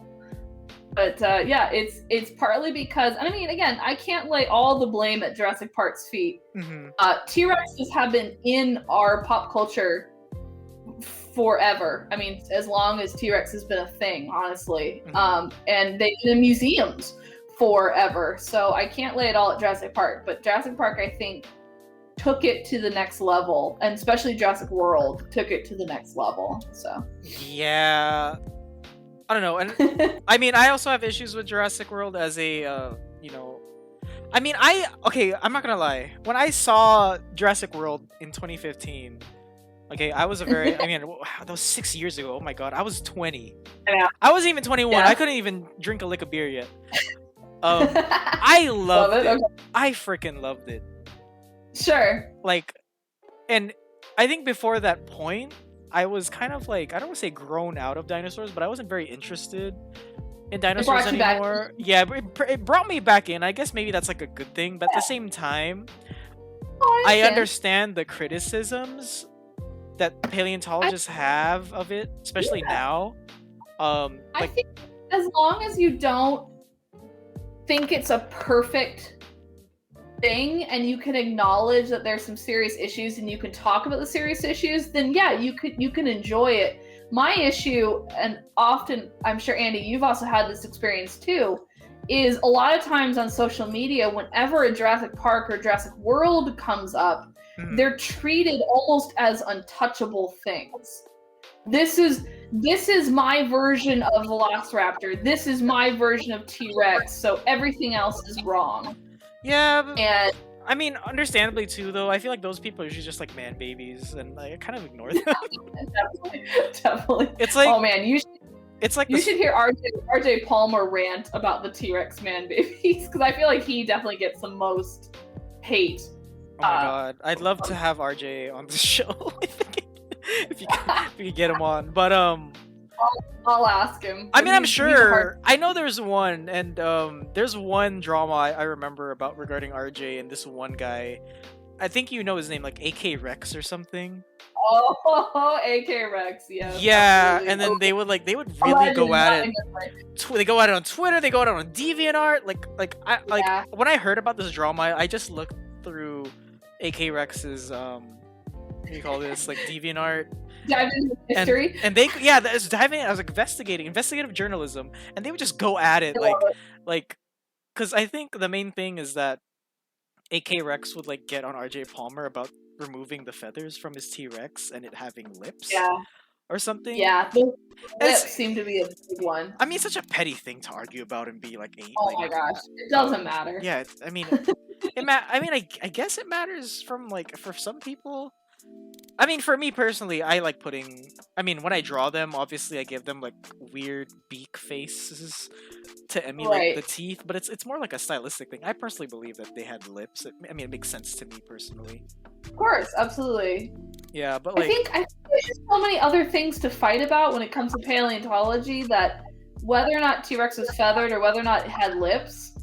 But yeah, it's partly because, and I mean, again, I can't lay all the blame at Jurassic Park's feet. T-Rexes have been in our pop culture forever. I mean, as long as T-Rex has been a thing, honestly. And they've been in museums forever. So I can't lay it all at Jurassic Park. But Jurassic Park, I think, took it to the next level, and especially Jurassic World took it to the next level. So yeah. I don't know, and I mean, I also have issues with Jurassic World as a, I mean, I'm not gonna lie. When I saw Jurassic World in 2015, okay, I was that was 6 years ago. Oh my God, I was 20. Yeah. I wasn't even 21. Yeah. I couldn't even drink a lick of beer yet. I loved it. Okay. I freaking loved it. Sure. Like, and I think before that point, I was kind of like, I don't want to say grown out of dinosaurs, but I wasn't very interested in dinosaurs anymore. Yeah, it brought me back in. I guess maybe that's like a good thing, but at the same time, I understand the criticisms that paleontologists have of it, especially now. I think as long as you don't think it's a perfect thing and you can acknowledge that there's some serious issues and you can talk about the serious issues, then yeah, you can enjoy it. My issue, and often I'm sure Andy you've also had this experience too, is a lot of times on social media, whenever a Jurassic Park or Jurassic World comes up, they're treated almost as untouchable things. This is my version of Velociraptor. This is my version of T-Rex, so everything else is wrong. Yeah, and I mean, understandably too, though, I feel like those people are usually just like man babies, and I kind of ignore them. Definitely. It's like, oh man, you should hear RJ Palmer rant about the T-Rex man babies, because I feel like he definitely gets the most hate. Oh my God, I'd love to have RJ on the show if you could get him on, but I'll ask him. I mean, I'm sure. I know there's one, and there's one drama I remember about regarding RJ and this one guy. I think you know his name, like AK Rex or something. Oh, AK Rex, yeah. Yeah, and then they would really go at it. They go at it on Twitter. They go at it on DeviantArt. When I heard about this drama, I just looked through AK Rex's what do you call this, like DeviantArt. Diving into history. And they I was investigative journalism, and they would just go at it like because I think the main thing is that AK Rex would like get on RJ Palmer about removing the feathers from his T-Rex and it having lips. Yeah. Or something. Yeah, the lips seem to be a big one. I mean, it's such a petty thing to argue about and be like, my gosh, it doesn't matter. Yeah, I mean, I guess it matters for some people. I mean, for me personally, I like putting. I mean, when I draw them, obviously I give them like weird beak faces to emulate the Right. teeth, but it's more like a stylistic thing. I personally believe that they had lips. I mean, it makes sense to me personally. Of course, absolutely. Yeah, but I like, think there's just so many other things to fight about when it comes to paleontology that whether or not T-Rex was feathered or whether or not it had lips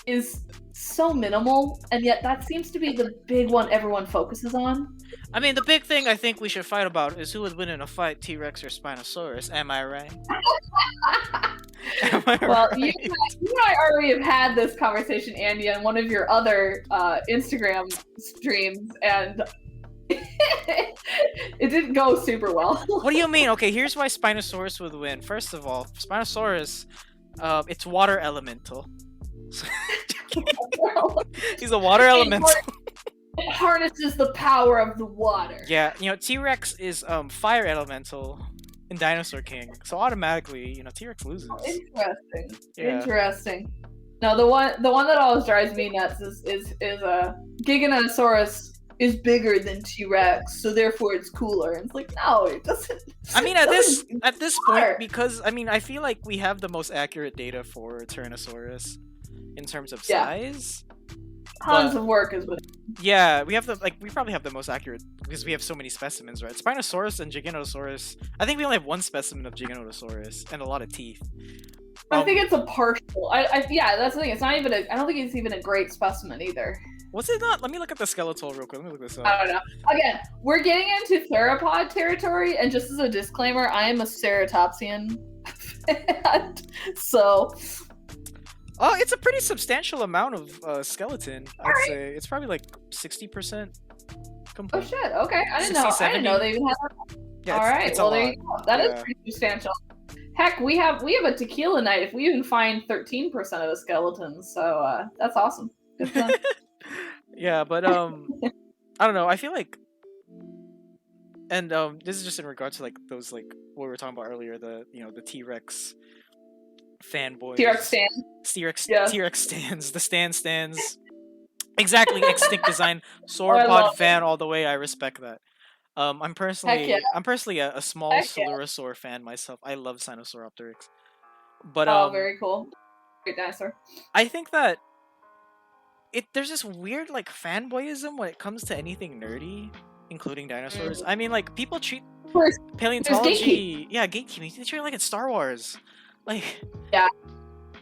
is so minimal, and yet that seems to be the big one everyone focuses on. I mean, the big thing I think we should fight about is who would win in a fight, T-Rex or Spinosaurus. Am I right? Am I Well, right? you and I already have had this conversation, Andy, on one of your other Instagram streams, and it didn't go super well. What do you mean? Okay, here's why Spinosaurus would win. First of all, Spinosaurus, it's water elemental. He's a water elemental. It harnesses the power of the water. Yeah, you know, T-Rex is fire elemental in Dinosaur King, so automatically, you know, T-Rex loses. Interesting. Yeah. Interesting. No, the one that always drives me nuts is Giganotosaurus is bigger than T-Rex, so therefore it's cooler. And it's like, no, it doesn't. I mean, at this point, matter. because I mean, I feel like we have the most accurate data for Tyrannosaurus in terms of Yeah. size. Tons But- of work is what. Yeah, we probably have the most accurate because we have so many specimens, right? Spinosaurus and Giganotosaurus. I think we only have one specimen of Giganotosaurus and a lot of teeth. I think it's a partial. Yeah, that's the thing. It's not even I don't think it's even a great specimen either. Was it not? Let me look at the skeletal real quick. Let me look this up. I don't know. Again, we're getting into theropod territory, and just as a disclaimer, I am a ceratopsian fan, so Oh, it's a pretty substantial amount of skeleton. I'd say it's probably like 60% complete. oh shit. Okay, I didn't 60, know. I 70? didn't know they even had that. Yeah, All right. it's Well, a there lot. you go. That is Yeah. pretty substantial. Heck, we have a tequila night if we even find 13% of the skeletons. So that's awesome. Good for them. Yeah, but I don't know. I feel like, and this is just in regards to like those like what we were talking about earlier. The the T-Rex fanboys. T-Rex stand. T-Rex Yeah. T-Rex stands. The stands. Exactly. Extinct design. I Sauropod love fan all the way. I respect that. I'm personally yeah. a small Heck yeah. Coelurosaur fan myself. I love Sinosauropteryx. But Oh, very cool. Great dinosaur. I think that there's this weird like fanboyism when it comes to anything nerdy, including dinosaurs. I mean, like people treat Of course, paleontology, gatekeeping. They treat it like it's Star Wars. Like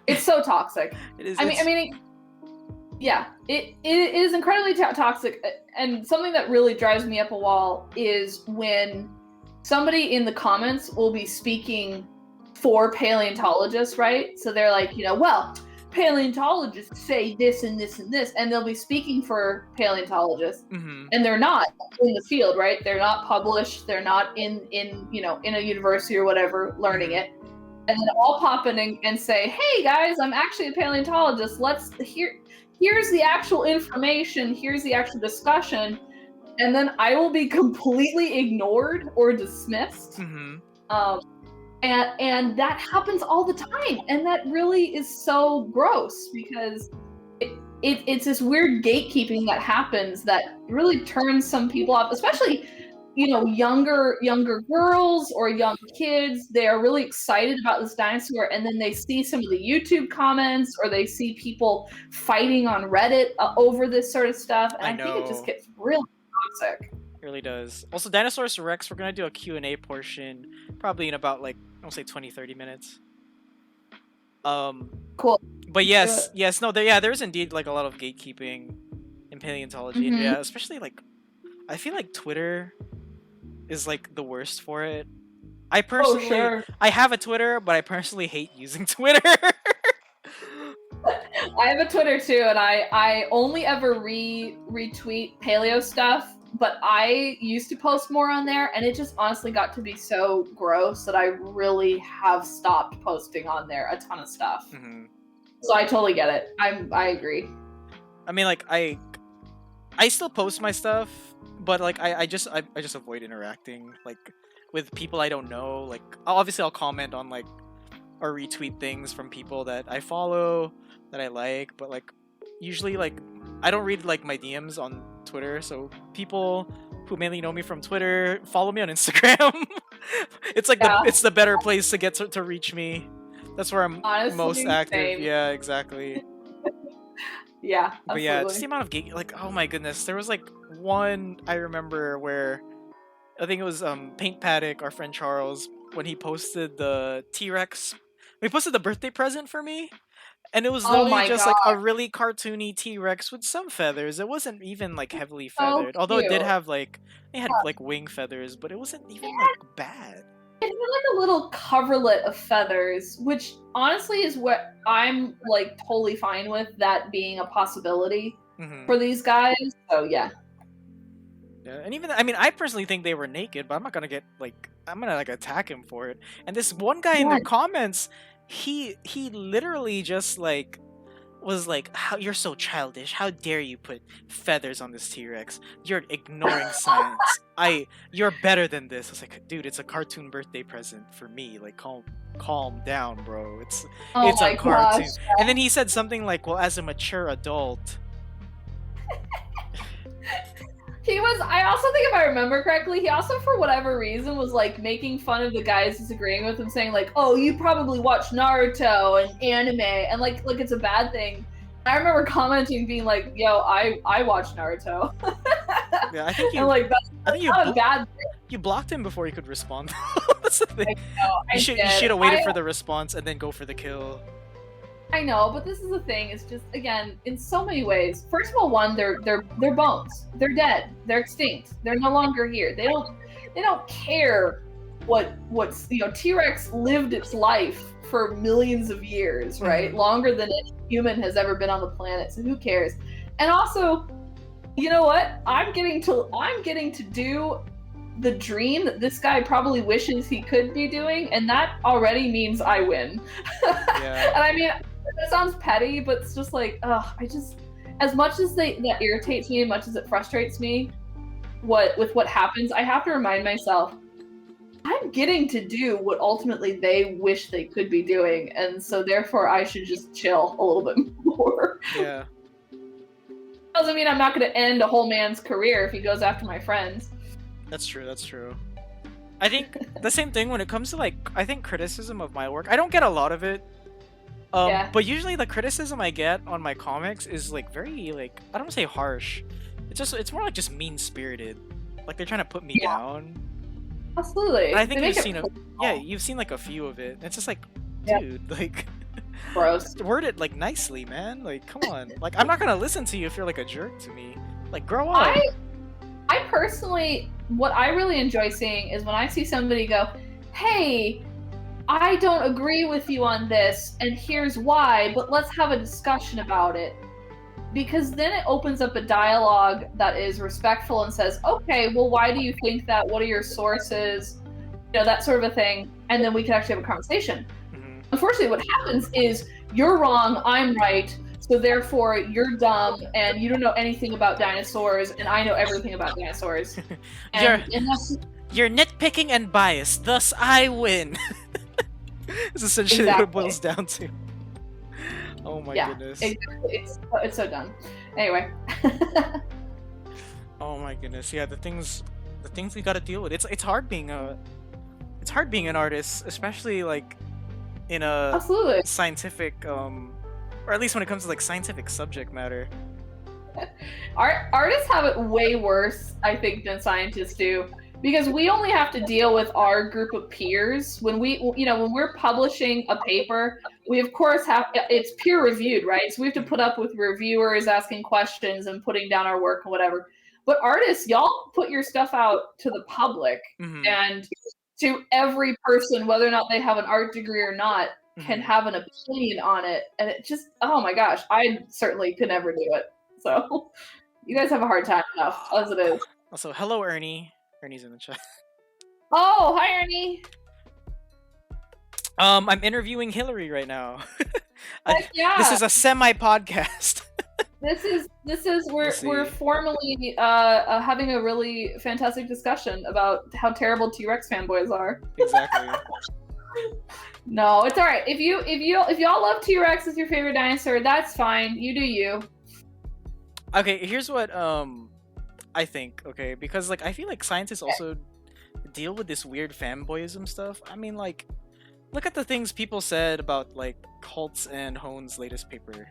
it's so toxic. it is. It is incredibly toxic, and something that really drives me up a wall is when somebody in the comments will be speaking for paleontologists, right? So they're like, well, paleontologists say this and this and this, and they'll be speaking for paleontologists, Mhm. and they're not in the field, right? They're not published, they're not in a university or whatever learning it. And then I'll pop in and say, hey guys, I'm actually a paleontologist. Here's the actual information, here's the actual discussion, and then I will be completely ignored or dismissed. Mhm. And that happens all the time, and that really is so gross because it's this weird gatekeeping that happens that really turns some people off, especially younger girls or young kids. They are really excited about this dinosaur, and then they see some of the YouTube comments or they see people fighting on Reddit over this sort of stuff, and I think it just know. gets really toxic. It really does. Also, Dinosaurus Rex, we're gonna do a Q&A portion probably in about like I'll say 20-30 minutes. Cool. But yes, no, there is indeed like a lot of gatekeeping in paleontology, and Mhm. yeah, especially like I feel like Twitter is like the worst for it. I personally, sure. I have a Twitter, but I personally hate using Twitter. I have a Twitter too, and I only ever retweet paleo stuff, but I used to post more on there, and it just honestly got to be so gross that I really have stopped posting on there a ton of stuff. Mhm. So I totally get it. I agree. I mean, like I still post my stuff, but like I just avoid interacting like with people I don't know. Like obviously I'll comment on like or retweet things from people that I follow that I like, but like usually like I don't read like my DMs on Twitter, so people who mainly know me from Twitter, follow me on Instagram. It's like Yeah. it's the better place to get to reach me. That's where I'm Honestly, most active. same. Yeah, exactly. Yeah, But yeah, just absolutely. the amount of like, oh my goodness, there was like one I remember where I think it was Paint Paddock, our friend Charles, when he posted the T-Rex. He posted the birthday present for me, and it was Oh literally my just god, like a really cartoony T-Rex with some feathers. It wasn't even like heavily so feathered, although it cute. did have like it had like wing feathers, but it wasn't even like bad. It had like a little coverlet of feathers, which honestly is what I'm like totally fine with, that being a possibility Hmm. for these guys. So yeah. Yeah, and even I mean, I personally think they were naked, but I'm not gonna get like I'm gonna like attack him for it. And this one guy in the Yeah. comments, he literally just like was like, "How you're so childish? How dare you put feathers on this T-Rex? You're ignoring science. You're better than this." I was like, "Dude, it's a cartoon birthday present for me. Like, calm down, bro. It's Oh it's my a cartoon." gosh. And then he said something like, "Well, as a mature adult." He was, I also think if I remember correctly, he also for whatever reason was like making fun of the guys disagreeing with him, saying like, "Oh, you probably watch Naruto and anime," and like it's a bad thing. I remember commenting being like, "Yo, I watch Naruto." Yeah, I think you And like I think not a bad you blocked him before he could respond. That's the thing. thing. No, I You should did. have waited for the response and then go for the kill. I know, but this is the thing. It's just, again, in so many ways. First of all, one, they're bones. They're dead. They're extinct. They're no longer here. They don't care what's T-Rex lived its life for millions of years, right? Longer than any human has ever been on the planet. So who cares? And also, you know what? I'm getting to do the dream that this guy probably wishes he could be doing, and that already means I win. Yeah. And I mean, that sounds petty, but it's just like, I just, as much as that irritates me, as much as it frustrates me, with what happens, I have to remind myself, I'm getting to do what ultimately they wish they could be doing, and so therefore I should just chill a little bit more. Yeah. Doesn't mean I'm not going to end a whole man's career if he goes after my friends. That's true. I think the same thing when it comes to like I think criticism of my work. I don't get a lot of it. Yeah. But usually the criticism I get on my comics is like very like I don't want to say harsh. It's more like just mean-spirited. Like they're trying to put me down. Absolutely. And I think They you've make seen it you've seen like a few of it. It's just like, Yeah. dude, like gross. word it like nicely, man. Like come on. Like I'm not gonna listen to you if you're like a jerk to me. Like grow up. I personally, what I really enjoy seeing is when I see somebody go, "Hey, I don't agree with you on this, and here's why, but let's have a discussion about it." Because then it opens up a dialogue that is respectful and says, "Okay, well, why do you think that? What are your sources?" That sort of a thing. And then we can actually have a conversation. Mhm. Unfortunately, what happens is you're wrong, I'm right, so therefore you're dumb and you don't know anything about dinosaurs, and I know everything about dinosaurs. And You're nitpicking and biased, thus I win. It's essentially what it boils down to. Oh my goodness. Exactly. It's so done. Anyway. Oh my goodness. Yeah, the things we gotta deal with. It's hard being an artist, especially like in a Absolutely. scientific or at least when it comes to like scientific subject matter. Artists have it way worse, I think, than scientists do, because we only have to deal with our group of peers. When when we're publishing a paper, we of course it's peer reviewed, right? So we have to put up with reviewers asking questions and putting down our work and whatever. But artists, y'all put your stuff out to the public, and to every person, whether or not they have an art degree or not, can have an opinion on it. And it just, oh my gosh, I certainly could never do it. So you guys have a hard time enough as it is. Also, hello Ernie. Ernie's in the chat. Oh, hi Ernie. I'm interviewing Hillary right now. Yeah. This is a semi-podcast. This is we're formally having a really fantastic discussion about how terrible T-Rex fanboys are. Exactly. No, it's all right. If y'all love T-Rex as your favorite dinosaur, that's fine. You do you. Okay, here's what I think, okay, because like I feel like scientists also deal with this weird fanboyism stuff. I mean, like, look at the things people said about like Holtz and Hohn's latest paper.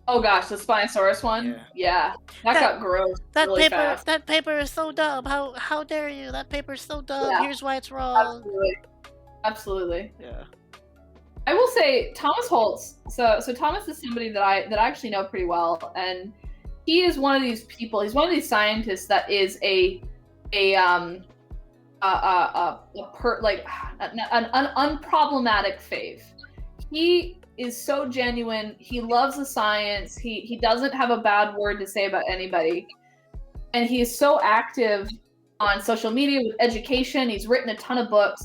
Oh gosh, the Spinosaurus one. Yeah. Yeah, that got gross really fast. That paper is so dumb. How dare you? That paper is so dumb. Yeah. Here's why it's wrong. Absolutely, absolutely. Yeah. I will say Thomas Holtz. So Thomas is somebody that I actually know pretty well, and he is one of these people. He's one of these scientists that is an unproblematic fave. He is so genuine. He loves the science. He doesn't have a bad word to say about anybody, and he is so active on social media with education. He's written a ton of books,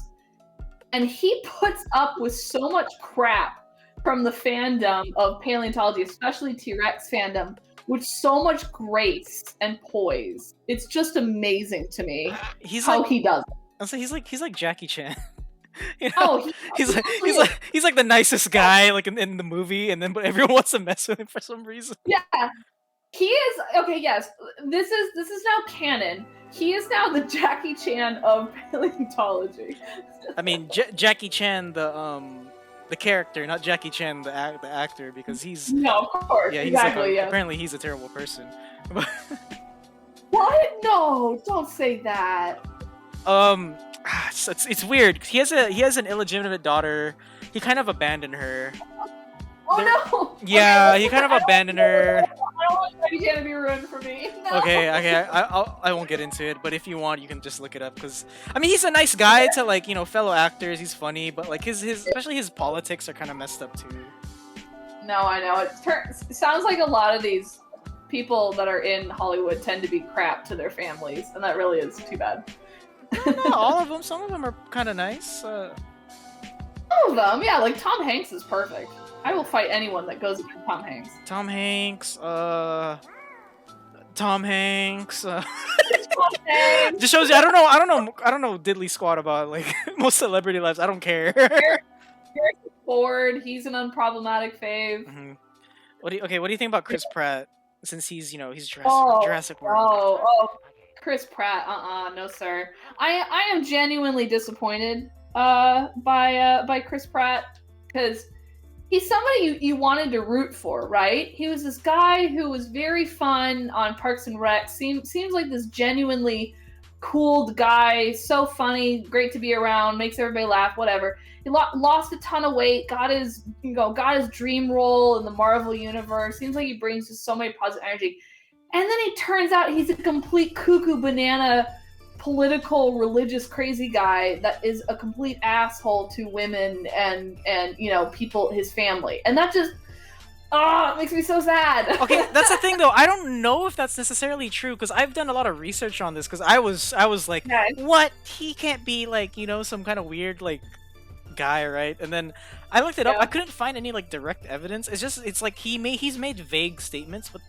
and he puts up with so much crap from the fandom of paleontology, especially T-Rex fandom, with so much grace and poise. It's just amazing to me how he does it. So he's like Jackie Chan. You know? Oh, he's like the nicest guy like in the movie, and then but everyone wants to mess with him for some reason. Yeah, he is okay. Yes, this is now canon. He is now the Jackie Chan of paleontology. I mean, Jackie Chan the character, not Jackie Chan the actor, because he's no, of course, yeah, exactly. Yeah. Apparently he's a terrible person. What? No, don't say that. It's weird. He has an illegitimate daughter. He kind of abandoned her. Oh no! Yeah, okay, he kind of abandoned her. I don't want Jackie Chan to be ruined for me. No. Okay, I won't get into it, but if you want, you can just look it up, because I mean, he's a nice guy to like, you know, fellow actors. He's funny, but like his especially his politics are kind of messed up too. No, I know. It sounds like a lot of these people that are in Hollywood tend to be crap to their families, and that really is too bad. Not all of them. Some of them are kind of nice. Some of them, yeah. Like Tom Hanks is perfect. I will fight anyone that goes against Tom Hanks. Tom Hanks. Tom Hanks. Just shows you. I don't know diddly squat about like most celebrity lives. I don't care. Harrison Ford. He's an unproblematic fave. Mm-hmm. What do you think about Chris Pratt? Since he's Jurassic World. Chris Pratt. No sir. I am genuinely disappointed by Chris Pratt, because he's somebody you wanted to root for, right? He was this guy who was very fun on Parks and Rec. Seems like this genuinely cool guy, so funny, great to be around, makes everybody laugh, whatever. He lost a ton of weight, got his dream role in the Marvel universe. Seems like he brings just so many positive energy. And then it turns out he's a complete cuckoo banana political religious crazy guy that is a complete asshole to women and you know, people, his family, and that just it makes me so sad. Okay, that's the thing though. I don't know if that's necessarily true, because I've done a lot of research on this, because I was like, what? He can't be like, you know, some kind of weird like guy, right? And then I looked it up. I couldn't find any like direct evidence. It's like he's made vague statements, but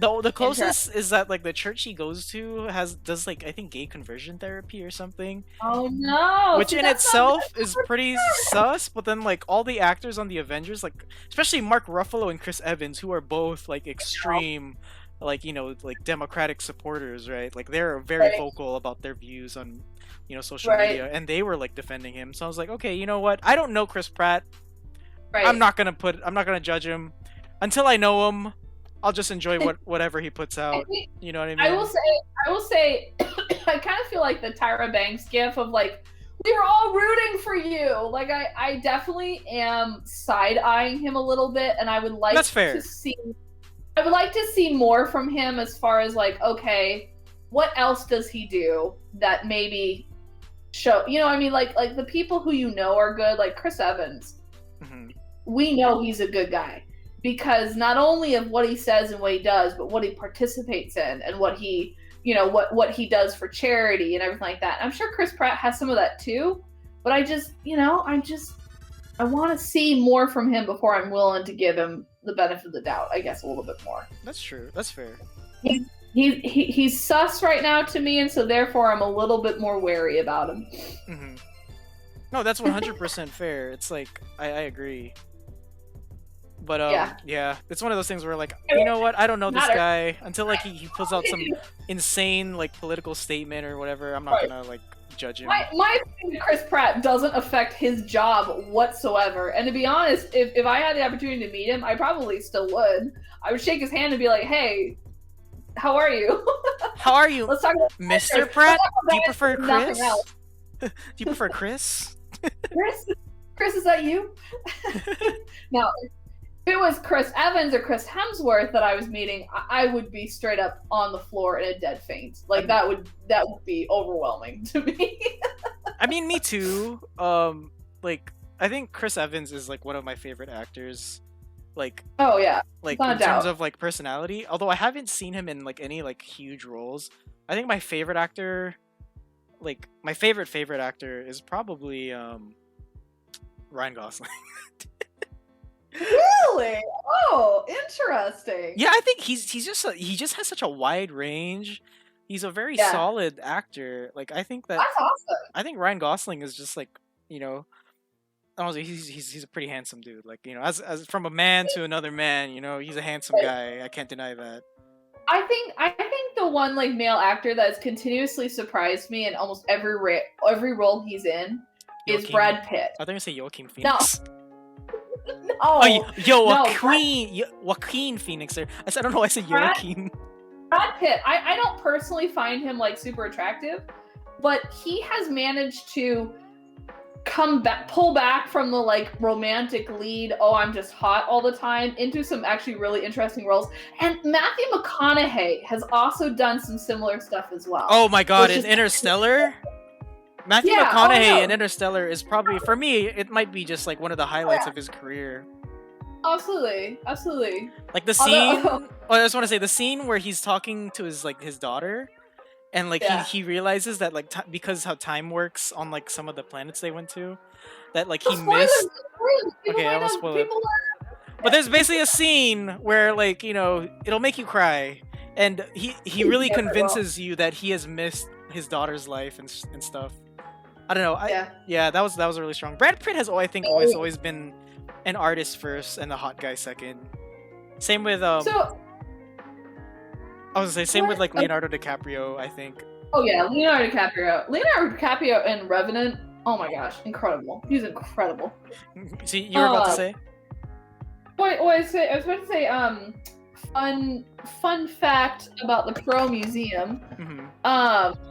the closest is that like the church he goes to does like, I think, gay conversion therapy or something. Oh no! Which in itself is pretty sus. But then like all the actors on the Avengers, like especially Mark Ruffalo and Chris Evans, who are both like extreme, like, you know, like Democratic supporters, right? Like they're very vocal about their views on, you know, social media, and they were like defending him. So I was like, okay, you know what? I don't know Chris Pratt. I'm not gonna judge him until I know him. I'll just enjoy whatever he puts out. You know what I mean? I will say, I kind of feel like the Tyra Banks gif of like, we were all rooting for you. Like I definitely am side-eyeing him a little bit, and I would like to see more from him as far as like, okay, what else does he do that maybe show, you know what I mean? Like the people who you know are good, like Chris Evans. Mm-hmm. We know he's a good guy because not only of what he says and what he does, but what he participates in and what he, you know, what he does for charity and everything like that. I'm sure Chris Pratt has some of that too, but I just, you know, I want to see more from him before I'm willing to give him the benefit of the doubt, I guess, a little bit more. That's true. That's fair. He's sus right now to me, and so therefore I'm a little bit more wary about him. Mm-hmm. No, that's 100% fair. It's like, I agree. But Yeah. yeah, it's one of those things where like, you know what? I don't know this Matter. guy until like he pulls out some insane like political statement or whatever. I'm not Right. gonna like judge him. My opinion of Chris Pratt doesn't affect his job whatsoever. And to be honest, if I had the opportunity to meet him, I probably still would. I would shake his hand and be like, "Hey, how are you? How are you, Let's talk about Mr. Let's Pratt? talk about Do you prefer nothing Chris? else." Do you prefer Chris? Chris, is that you? Now, if it was Chris Evans or Chris Hemsworth that I was meeting, I would be straight up on the floor in a dead faint. Like that would be overwhelming to me. I mean, me too. Like I think Chris Evans is like one of my favorite actors. Like, oh yeah, like not in a doubt. terms of like personality. Although I haven't seen him in like any like huge roles. I think my favorite actor, like my favorite actor, is probably Ryan Gosling. Really? Oh, interesting. Yeah, I think he just has such a wide range. He's a very Yeah. solid actor. Like I think that That's awesome. I think Ryan Gosling is just like, you know, honestly, he's a pretty handsome dude. Like, you know, as from a man to another man, you know, he's a handsome guy. I can't deny that. I think the one like male actor that has continuously surprised me in almost every role he's in is Joaquin- Brad Pitt. I was gonna say Joaquin Phoenix. No. Joaquin Phoenix. I don't know why I said Brad- Joaquin. Brad Pitt. I don't personally find him like super attractive, but he has managed to pull back from the like romantic lead, oh I'm just hot all the time, into some actually really interesting roles. And Matthew McConaughey has also done some similar stuff as well. Oh my god, in Interstellar? Matthew McConaughey in Interstellar is probably, for me, it might be just like one of the highlights of his career. Absolutely. Like the scene, I just want to say the scene where he's talking to his daughter, and like he realizes that like because how time works on like some of the planets they went to, that like he missed. Okay, I won't spoil it. But there's basically a scene where like, you know, it'll make you cry, and he really convinces you that he has missed his daughter's life and stuff. I don't know. Yeah, that was really strong. Brad Pitt has, I think, always been an artist first and a hot guy second. Same with I was gonna say same with like Leonardo DiCaprio, I think. Oh yeah, Leonardo DiCaprio in Revenant. Oh my gosh, incredible. He's incredible. See, you were about to say? I was about to say fun fact about the Pro Museum. Mm-hmm.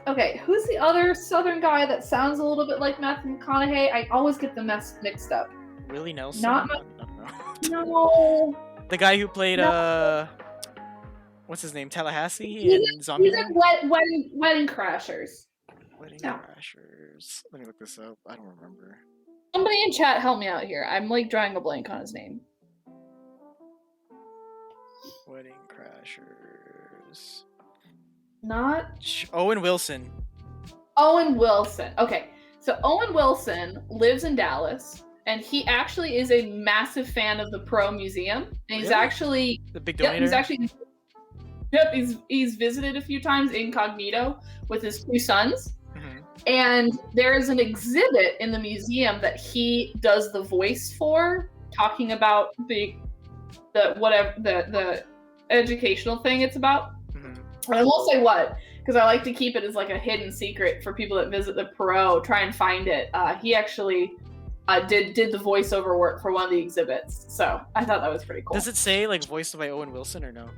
Okay, who's the other Southern guy that sounds a little bit like Matthew McConaughey? I always get the mixed up. Willie Nelson? No. The guy who played what's his name? Tallahassee in Zombie. He's in Wedding Crashers. Crashers. Let me look this up. I don't remember. Somebody in chat help me out here. I'm like drawing a blank on his name. Wedding Crashers. Not Owen Wilson. Owen Wilson. Okay, so Owen Wilson lives in Dallas, and he actually is a massive fan of the Pro Museum. And he's actually the big donator. He's visited a few times incognito with his two sons. Mm-hmm. And there is an exhibit in the museum that he does the voice for, talking about the educational thing it's about. And I won't say what, because I like to keep it as like a hidden secret for people that visit the Pro, try and find it. He actually did the voiceover work for one of the exhibits, so I thought that was pretty cool. Does it say like voiced by Owen Wilson or no?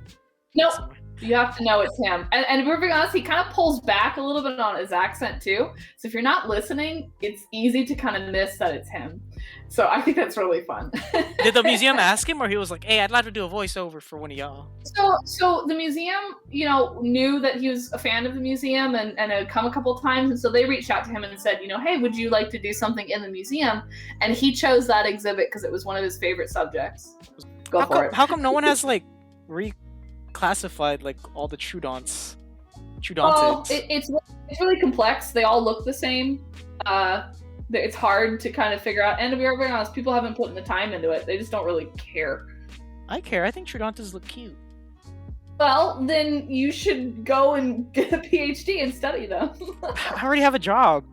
Nope. You have to know it's him. And to be perfectly honest, he kind of pulls back a little bit on his accent too. So if you're not listening, it's easy to kind of miss that it's him. So I think that's really fun. Did the museum ask him, or he was like, "Hey, I'd like to do a voiceover for one of y'all"? So the museum, you know, knew that he was a fan of the museum and had come a couple times, and so they reached out to him and said, you know, hey, would you like to do something in the museum? And he chose that exhibit because it was one of his favorite subjects. How come no one has like reclassified like all the Trudonts? Oh, it's really complex. They all look the same. It's hard to kind of figure out. And to be very honest, people haven't put in the time into it. They just don't really care. I care. I think Trudontas look cute. Well, then you should go and get a PhD and study them. I already have a job.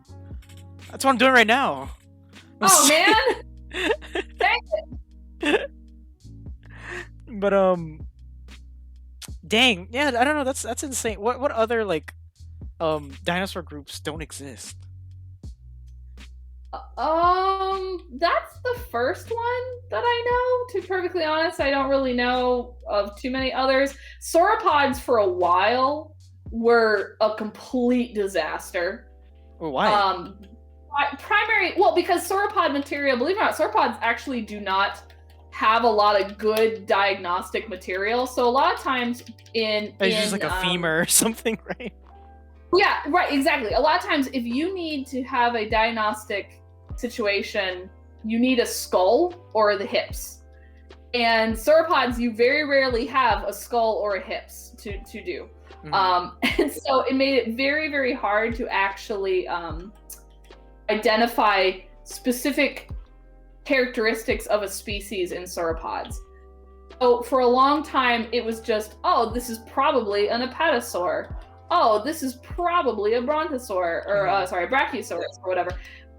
That's what I'm doing right now. Oh, man! Dang it! But dang, yeah, I don't know. That's insane. What other like dinosaur groups don't exist? That's the first one that I know. To be perfectly honest, I don't really know of too many others. Sauropods for a while were a complete disaster. Or why? Because sauropod material, believe it or not, sauropods actually do not have a lot of good diagnostic material. So a lot of times It's just like a femur or something, right? Yeah, right, exactly. A lot of times if you need to have a diagnostic situation, you need a skull or the hips. And sauropods, you very rarely have a skull or a hips to do. And so it made it very, very hard to actually identify specific characteristics of a species in sauropods. So for a long time, it was just, oh, this is probably an apatosaur. Oh, this is probably a brontosaur, or a brachiosaurus, or whatever.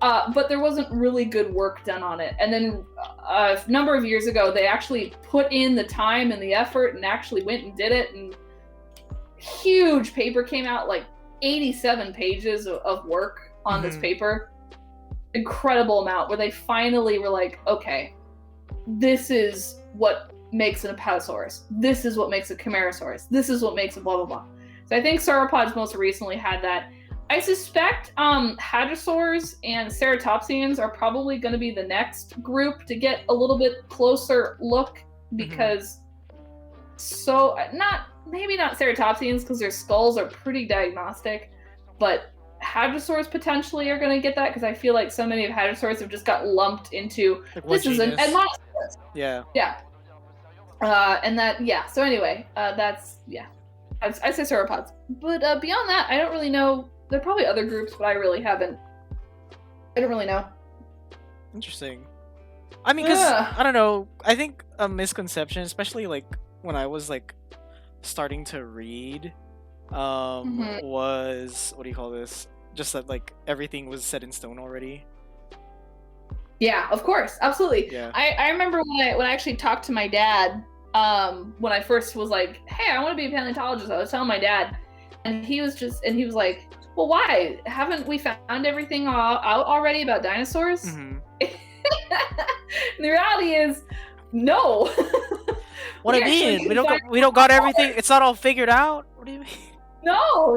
But there wasn't really good work done on it. And then a number of years ago, they actually put in the time and the effort and actually went and did it. And huge paper came out, like 87 pages of work on this paper. Incredible amount, where they finally were like, okay, this is what makes an apatosaurus. This is what makes a chimaerosaurus. This is what makes a blah, blah, blah. So I think sauropods most recently had that. I suspect hadrosaurs and ceratopsians are probably going to be the next group to get a little bit closer look, because maybe not ceratopsians because their skulls are pretty diagnostic, but hadrosaurs potentially are going to get that, because I feel like so many of hadrosaurs have just got lumped into Like this is an Edmontosaurus. Yeah. So anyway, that's I say sauropods, but beyond that, I don't really know. There are probably other groups, but I don't really know. Interesting. I mean, because I don't know. I think a misconception, especially like when I was like starting to read, was, what do you call this? Just that like everything was set in stone already. Yeah, of course, absolutely. Yeah. I remember when I actually talked to my dad, when I first was like, hey, I want to be a paleontologist. I was telling my dad, and he was like, well, why? Haven't we found everything out already about dinosaurs? And the reality is, no. What I mean? We don't got everything. It's not all figured out. What do you mean? No.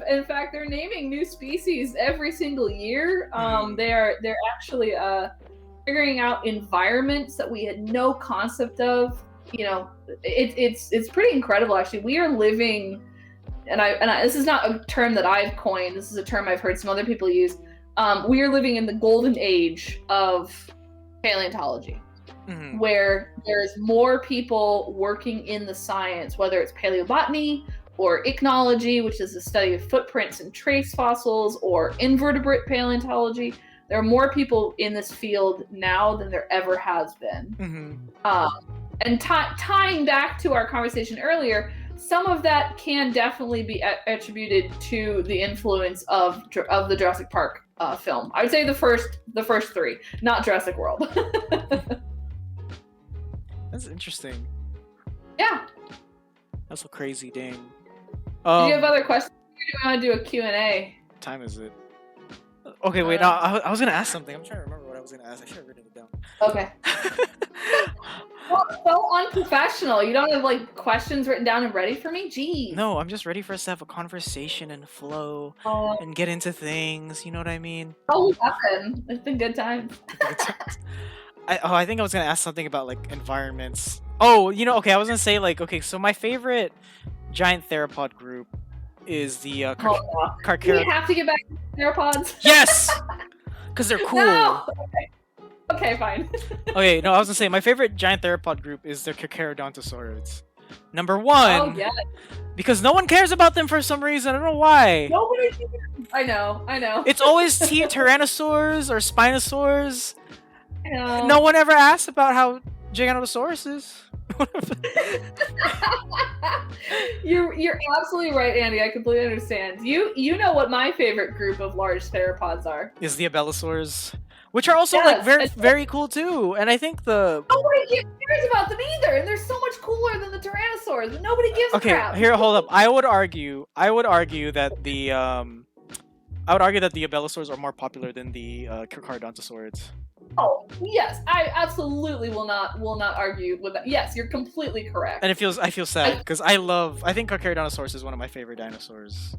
In fact, they're naming new species every single year. They're actually figuring out environments that we had no concept of. You know, it's pretty incredible, actually. We are living, and this is not a term that I've coined. This is a term I've heard some other people use. We are living in the golden age of paleontology, where there's more people working in the science, whether it's paleobotany or ichnology, which is the study of footprints and trace fossils, or invertebrate paleontology. There are more people in this field now than there ever has been. And tying back to our conversation earlier, some of that can definitely be attributed to the influence of the Jurassic Park film. I would say the first three, not Jurassic World. That's interesting. Yeah. That's so crazy, dang. Do you have other questions? Or do you want to do a Q&A? What time is it? Okay, wait, no, I was going to ask something. I'm trying to remember what I was going to ask. I should have written it down. Okay. Well, so unprofessional. You don't have like questions written down and ready for me? Jeez. No, I'm just ready for us to have a conversation and flow and get into things. You know what I mean? Oh, nothing. It's been good times. I think I was going to ask something about like environments. Oh, okay, I was going to say like, okay, so my favorite giant theropod group is the Carcharodontosaurus. Do we have to get back to theropods? Yes! Because they're cool. No! Okay, fine. Okay, no, I was gonna say my favorite giant theropod group is the Carcharodontosaurids. Number one. Oh yeah. Because no one cares about them for some reason. I don't know why. Nobody. I know. It's always Tyrannosaurs or Spinosaurs. I know. No one ever asks about how Giganotosaurus is. You're absolutely right, Andy. I completely understand. You know what my favorite group of large theropods are? Is the Abelisaurs. which are also like Yes, very and very cool too. And I think the nobody cares about them either, and they're so much cooler than the Tyrannosaurs, but nobody gives a okay, crap. here, hold up. I would argue that the Abelisaurs are more popular than the Carcharodontosaurids. Oh, yes, I absolutely will not argue with that. Yes, you're completely correct. And I feel sad because I think Carcharodontosaurus is one of my favorite dinosaurs.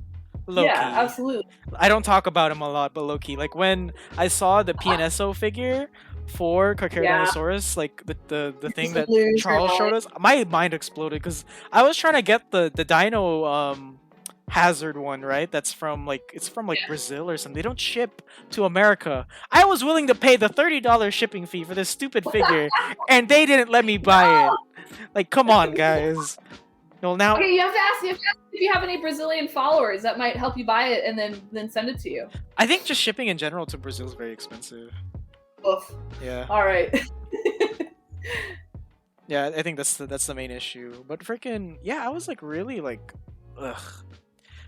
Low Yeah, key. absolutely. I don't talk about him a lot, but low key. Like when I saw the PNSO figure for Carcharodontosaurus, like the thing that Charles showed us, my mind exploded because I was trying to get the Dino Hazard one, right? That's from like Brazil or something. They don't ship to America. I was willing to pay the $30 shipping fee for this stupid figure, and they didn't let me buy it. Like, come on, guys. Well, now. Okay, you have to ask if you have any Brazilian followers that might help you buy it and then send it to you. I think just shipping in general to Brazil is very expensive. Oof. Yeah. All right. Yeah, I think that's the main issue. But freaking yeah, I was like really like, ugh.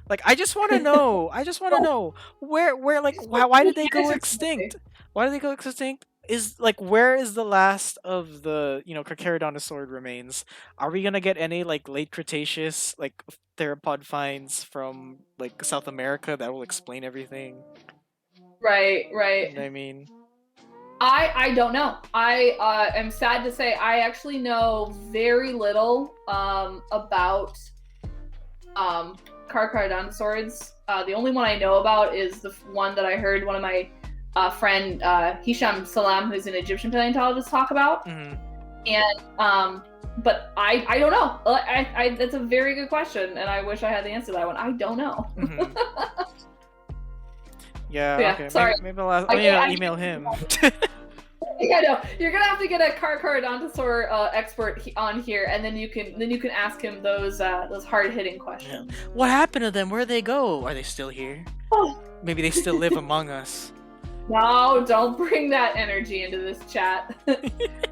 Like I just want to know. I just want to know where like why did they go extinct? Why did they go extinct? Is like where is the last of the Carcharodontosaur remains? Are we gonna get any like late Cretaceous like theropod finds from like South America that will explain everything? Right. You know what I mean? I don't know. I am sad to say I actually know very little about Carcharodontosaurids. The only one I know about is the one that I heard one of my friend Hisham Salam, who's an Egyptian paleontologist, talk about. Mm-hmm. And but I don't know. I that's a very good question, and I wish I had the answer to that one. I don't know. Mm-hmm. Yeah, okay. Sorry. Maybe I'll email him. Yeah, no, you're gonna have to get a Carcharodontosaur expert on here, and then you can ask him those hard hitting questions. Yeah. What happened to them? Where'd they go? Are they still here? Oh. Maybe they still live among us. No, don't bring that energy into this chat.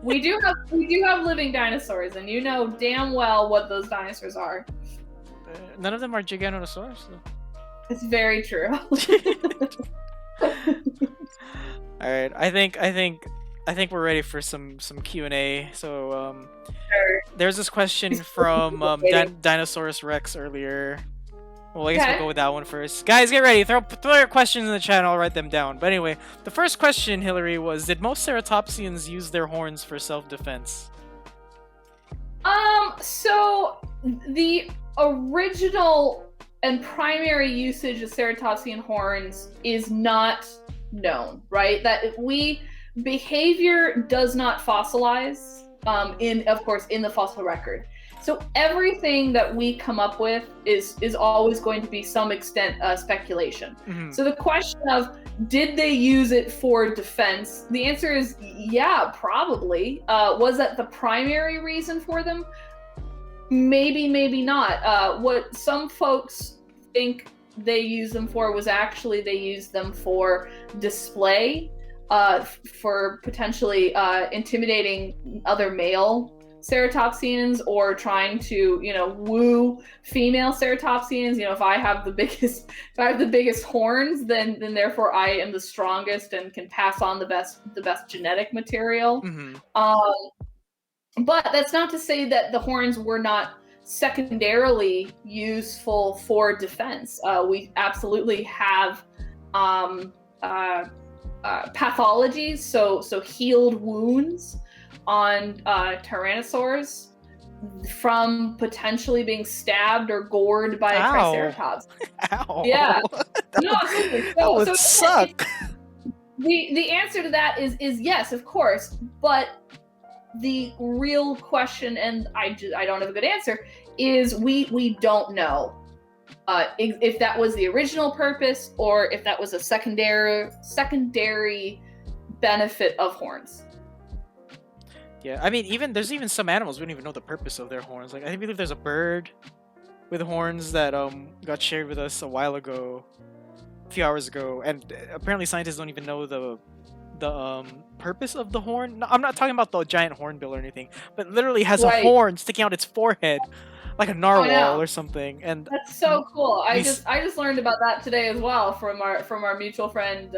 we do have living dinosaurs, and you know damn well what those dinosaurs are. None of them are Giganotosaurus, though. It's very true. All right, I think we're ready for some Q&A. So Sure. there's this question from Dinosaurus Rex earlier. Well, I guess we'll go with that one first. Guys, get ready. Throw your questions in the chat. I'll write them down. But anyway, the first question, Hillary, was: did most ceratopsians use their horns for self-defense? So the original and primary usage of ceratopsian horns is not known, right? That behavior does not fossilize in the fossil record. So everything that we come up with is always going to be some extent speculation. Mm-hmm. So the question of did they use it for defense? The answer is yeah, probably. Was that the primary reason for them? Maybe, maybe not. What some folks think they use them for was actually they used them for display, for potentially intimidating other male ceratopsians, or trying to woo female ceratopsians. If I have the biggest horns, then therefore I am the strongest and can pass on the best genetic material. Mm-hmm. But that's not to say that the horns were not secondarily useful for defense. We absolutely have pathologies, so healed wounds on Tyrannosaurs from potentially being stabbed or gored by a Triceratops. Ow. Yeah. That would suck. The answer to that is yes, of course, but the real question, and I don't have a good answer, is we don't know if that was the original purpose or if that was a secondary benefit of horns. Yeah, I mean, there's even some animals we don't even know the purpose of their horns. Like I believe there's a bird with horns that got shared with us a few hours ago, and apparently scientists don't even know the purpose of the horn. No, I'm not talking about the giant hornbill or anything, but literally has a horn sticking out its forehead. like a Oh, I narwhal know. or something. And That's so cool. I these- just learned about that today as well from our mutual friend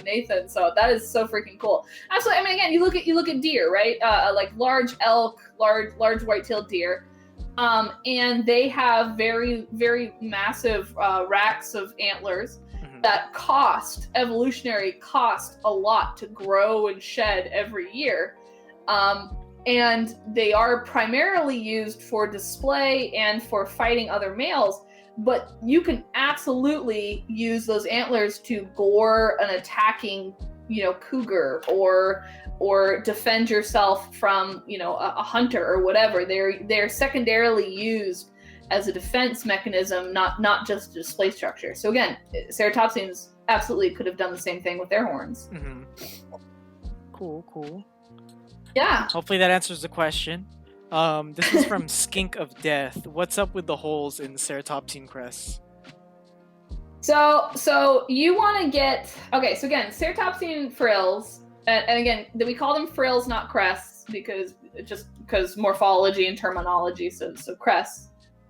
Nathan. So that is so freaking cool. Absolutely. I mean, again, you look at deer, right? Like large elk, large white-tailed deer, and they have very massive racks of antlers that evolutionary cost a lot to grow and shed every year. And they are primarily used for display and for fighting other males, but you can absolutely use those antlers to gore an attacking, cougar or defend yourself from, a hunter or whatever. They're secondarily used as a defense mechanism, not just a display structure. So again, ceratopsians absolutely could have done the same thing with their horns. Cool. Yeah. Hopefully that answers the question. This is from Skink of Death. What's up with the holes in ceratopsian crests? So you want to get okay. So again, ceratopsian frills, and again, we call them frills, not crests, because morphology and terminology. So crests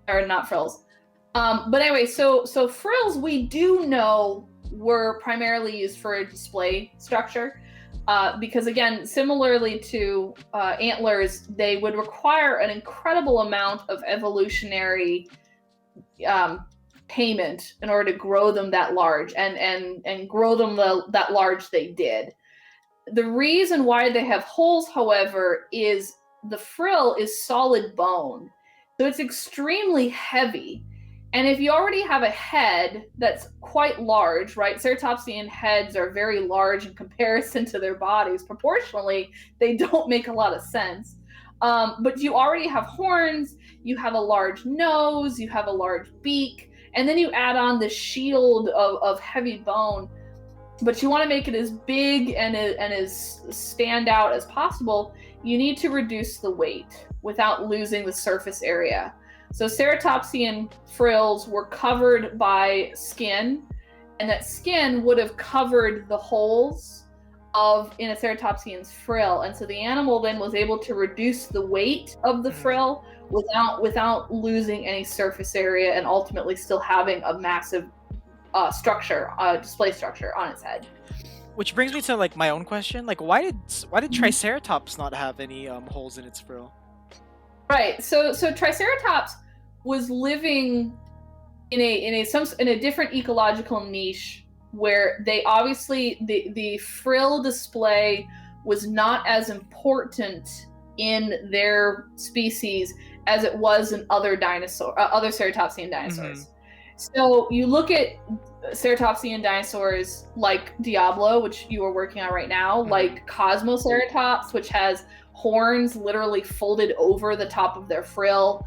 are not frills. But anyway, so frills we do know were primarily used for a display structure. Because again, similarly to antlers, they would require an incredible amount of evolutionary payment in order to grow them that large, and grow them that large they did. The reason why they have holes, however, is the frill is solid bone, so it's extremely heavy. And if you already have a head that's quite large, right? Ceratopsian heads are very large in comparison to their bodies. Proportionally, they don't make a lot of sense. But you already have horns, you have a large nose, you have a large beak, and then you add on this shield of heavy bone. But you want to make it as big and as stand out as possible. You need to reduce the weight without losing the surface area. So ceratopsian frills were covered by skin, and that skin would have covered the holes in a ceratopsian's frill. And so the animal then was able to reduce the weight of the frill without losing any surface area, and ultimately still having a massive display structure on its head. Which brings me to like my own question. Like, why did Triceratops not have any holes in its frill? Right. So Triceratops was living in a different ecological niche, where they obviously the frill display was not as important in their species as it was in other ceratopsian dinosaurs. So you look at ceratopsian dinosaurs like Diablo, which you are working on right now, like Cosmoceratops, which has horns literally folded over the top of their frill.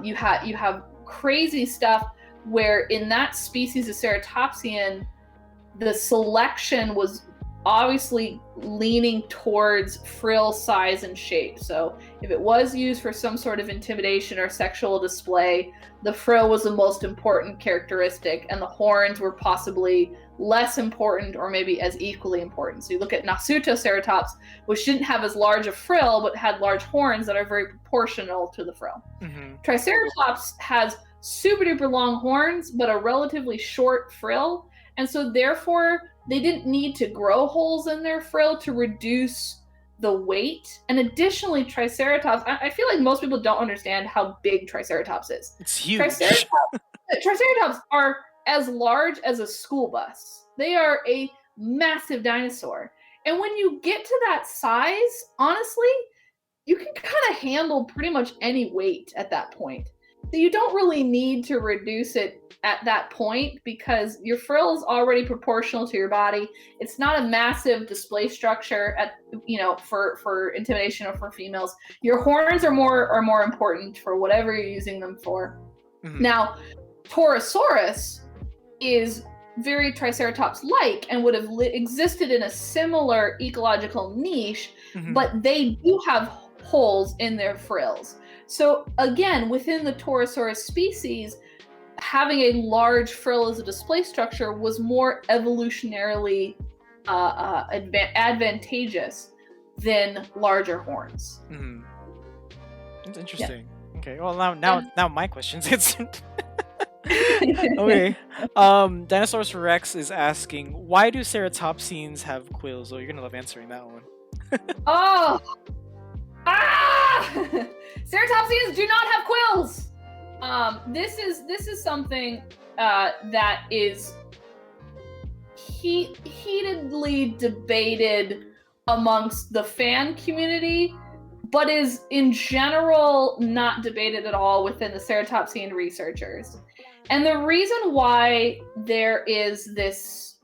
You have crazy stuff where in that species of ceratopsian, the selection was obviously leaning towards frill size and shape. So if it was used for some sort of intimidation or sexual display, the frill was the most important characteristic, and the horns were possibly less important, or maybe as equally important. So you look at Nasutoceratops, which didn't have as large a frill, but had large horns that are very proportional to the frill. Triceratops has super duper long horns, but a relatively short frill. And so therefore, they didn't need to grow holes in their frill to reduce the weight. And additionally, Triceratops, I feel like most people don't understand how big Triceratops is. It's huge. Triceratops are as large as a school bus. They are a massive dinosaur. And when you get to that size, honestly, you can kind of handle pretty much any weight at that point. So you don't really need to reduce it at that point, because your frill is already proportional to your body. It's not a massive display structure for intimidation or for females. Your horns are more important for whatever you're using them for. Now, Torosaurus is very Triceratops-like and would have existed in a similar ecological niche, but they do have holes in their frills. So again, within the Torosaurus species, having a large frill as a display structure was more evolutionarily advantageous than larger horns. That's interesting. Yeah. Okay. Well, now my question's answered. Okay. Dinosaurs Rex is asking, why do ceratopsians have quills? Oh, you're gonna love answering that one. Oh! Ah! Ceratopsians do not have quills! This is something that is heatedly debated amongst the fan community, but is in general not debated at all within the ceratopsian researchers. And the reason why there is this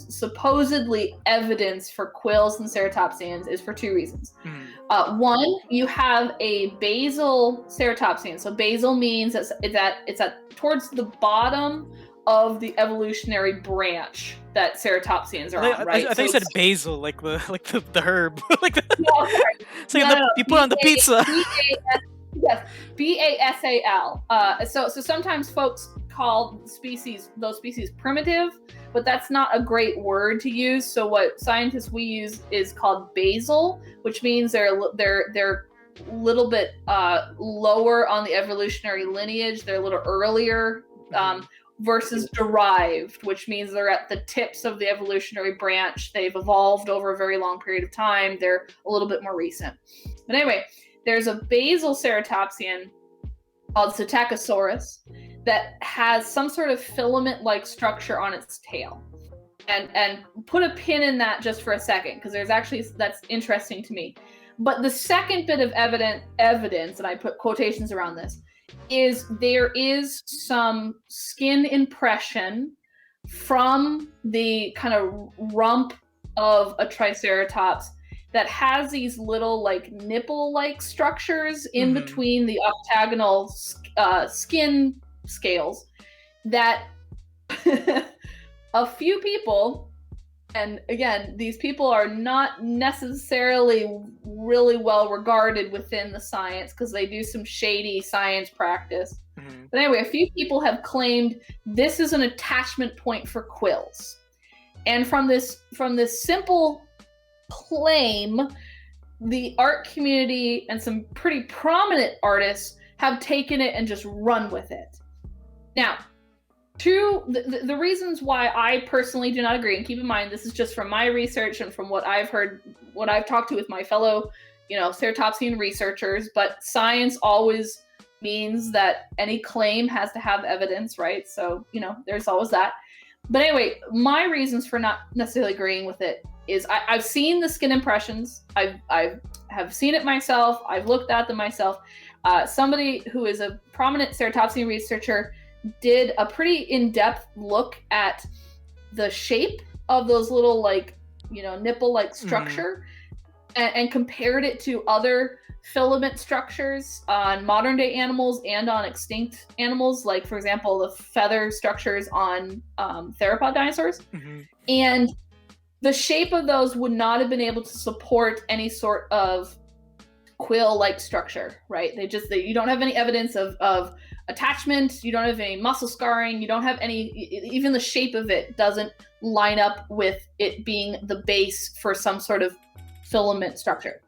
supposedly evidence for quills in ceratopsians is for two reasons. One, you have a basal ceratopsian. So basal means it's at towards the bottom of the evolutionary branch that ceratopsians are on, right? I think you said basil, like the herb, like the, no, sorry. you put on the pizza. Yes, BASAL. So sometimes folks call those species primitive, but that's not a great word to use. So what scientists we use is called basal, which means they're a little bit lower on the evolutionary lineage. They're a little earlier. Versus derived, which means they're at the tips of the evolutionary branch. They've evolved over a very long period of time. They're a little bit more recent. But anyway, there's a basal ceratopsian called Psittacosaurus that has some sort of filament-like structure on its tail. And put a pin in that just for a second, because that's interesting to me. But the second bit of evidence, and I put quotations around this, is there is some skin impression from the kind of rump of a triceratops that has these little like nipple-like structures in between the octagonal skin scales that a few people, and again, these people are not necessarily really well regarded within the science because they do some shady science practice. But anyway, a few people have claimed this is an attachment point for quills. And from this simple claim, the art community and some pretty prominent artists have taken it and just run with it. Now, the reasons why I personally do not agree, and keep in mind this is just from my research and from what I've heard, what I've talked to with my fellow, ceratopsian researchers, but science always means that any claim has to have evidence, right? So, there's always that. But anyway, my reasons for not necessarily agreeing with it is I've seen the skin impressions. I have seen it myself. I've looked at them myself. Somebody who is a prominent ceratopsian researcher did a pretty in-depth look at the shape of those little nipple-like structure and compared it to other filament structures on modern day animals and on extinct animals, like for example the feather structures on theropod dinosaurs. And the shape of those would not have been able to support any sort of quill-like structure, right? You don't have any evidence of attachment, you don't have any muscle scarring, you don't have any, even the shape of it doesn't line up with it being the base for some sort of filament structure.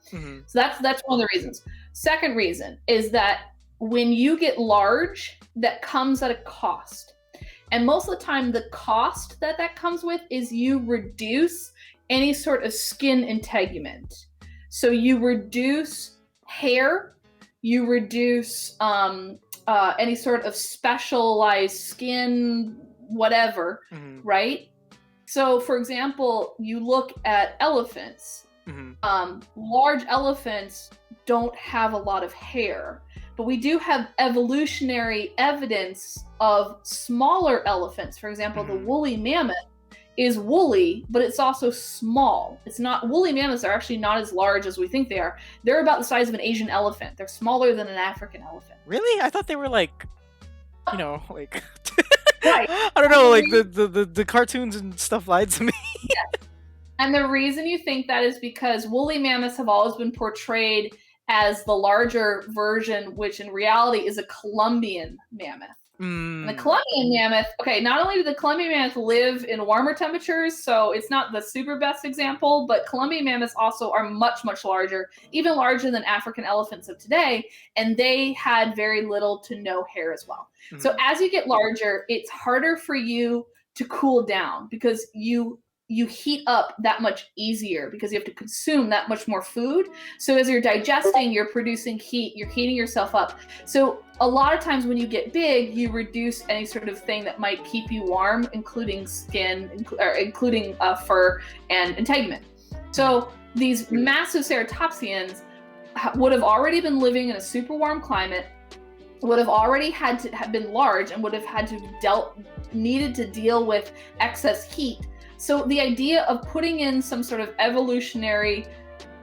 So that's one of the reasons. Second reason is that when you get large, that comes at a cost. And most of the time, the cost that comes with is you reduce any sort of skin integument. So you reduce hair, you reduce any sort of specialized skin, whatever, right? So, for example, you look at elephants. Large elephants don't have a lot of hair, but we do have evolutionary evidence of smaller elephants. For example, the woolly mammoth is woolly, but it's also small. Woolly mammoths are actually not as large as we think they are. They're about the size of an Asian elephant. They're smaller than an African elephant. Really? I thought they were like Right. I don't know, like the cartoons and stuff lied to me. Yeah. And the reason you think that is because woolly mammoths have always been portrayed as the larger version, which in reality is a Columbian mammoth. And the Mm. Columbian mammoth, okay, not only did the Columbian mammoth live in warmer temperatures, so it's not the super best example, but Columbian mammoths also are much, much larger, even larger than African elephants of today, and they had very little to no hair as well. So as you get larger, it's harder for you to cool down because you heat up that much easier because you have to consume that much more food. So as you're digesting, you're producing heat, you're heating yourself up. So a lot of times when you get big, you reduce any sort of thing that might keep you warm, including skin, including fur and integument. So these massive ceratopsians would have already been living in a super warm climate, would have already had to have been large, and would have had to needed to deal with excess heat. So the idea of putting in some sort of evolutionary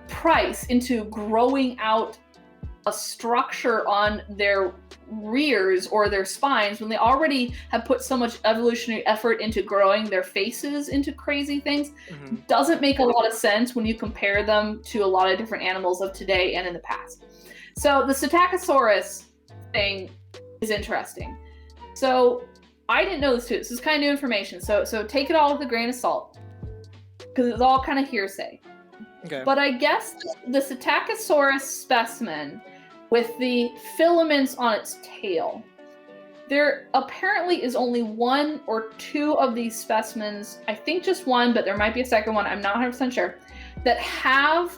price into growing out a structure on their rears or their spines when they already have put so much evolutionary effort into growing their faces into crazy things doesn't make a lot of sense when you compare them to a lot of different animals of today and in the past. So the Psittacosaurus thing is interesting. So I didn't know this too. This is kind of new information. So take it all with a grain of salt because it's all kind of hearsay. Okay. But I guess the Psittacosaurus specimen with the filaments on its tail, there apparently is only one or two of these specimens, I think just one, but there might be a second one, I'm not 100% sure, that have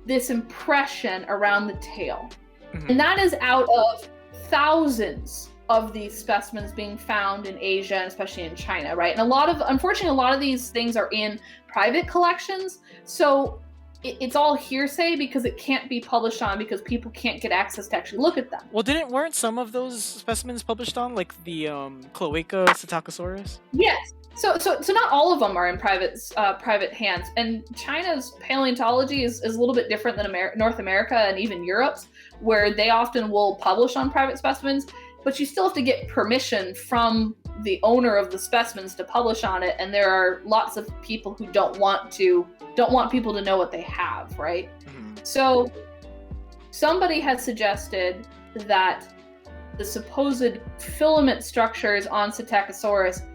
this impression around the tail. And that is out of thousands of these specimens being found in Asia and especially in China, right? And unfortunately, a lot of these things are in private collections. So it's all hearsay because it can't be published on because people can't get access to actually look at them. Well, weren't some of those specimens published on, like the Cloaca Psittacosaurus? Yes. So not all of them are in private hands, and China's paleontology is a little bit different than North America and even Europe's, where they often will publish on private specimens, but you still have to get permission from the owner of the specimens to publish on it, and there are lots of people who don't want people to know what they have, right? So somebody has suggested that the supposed filament structures on Psittacosaurus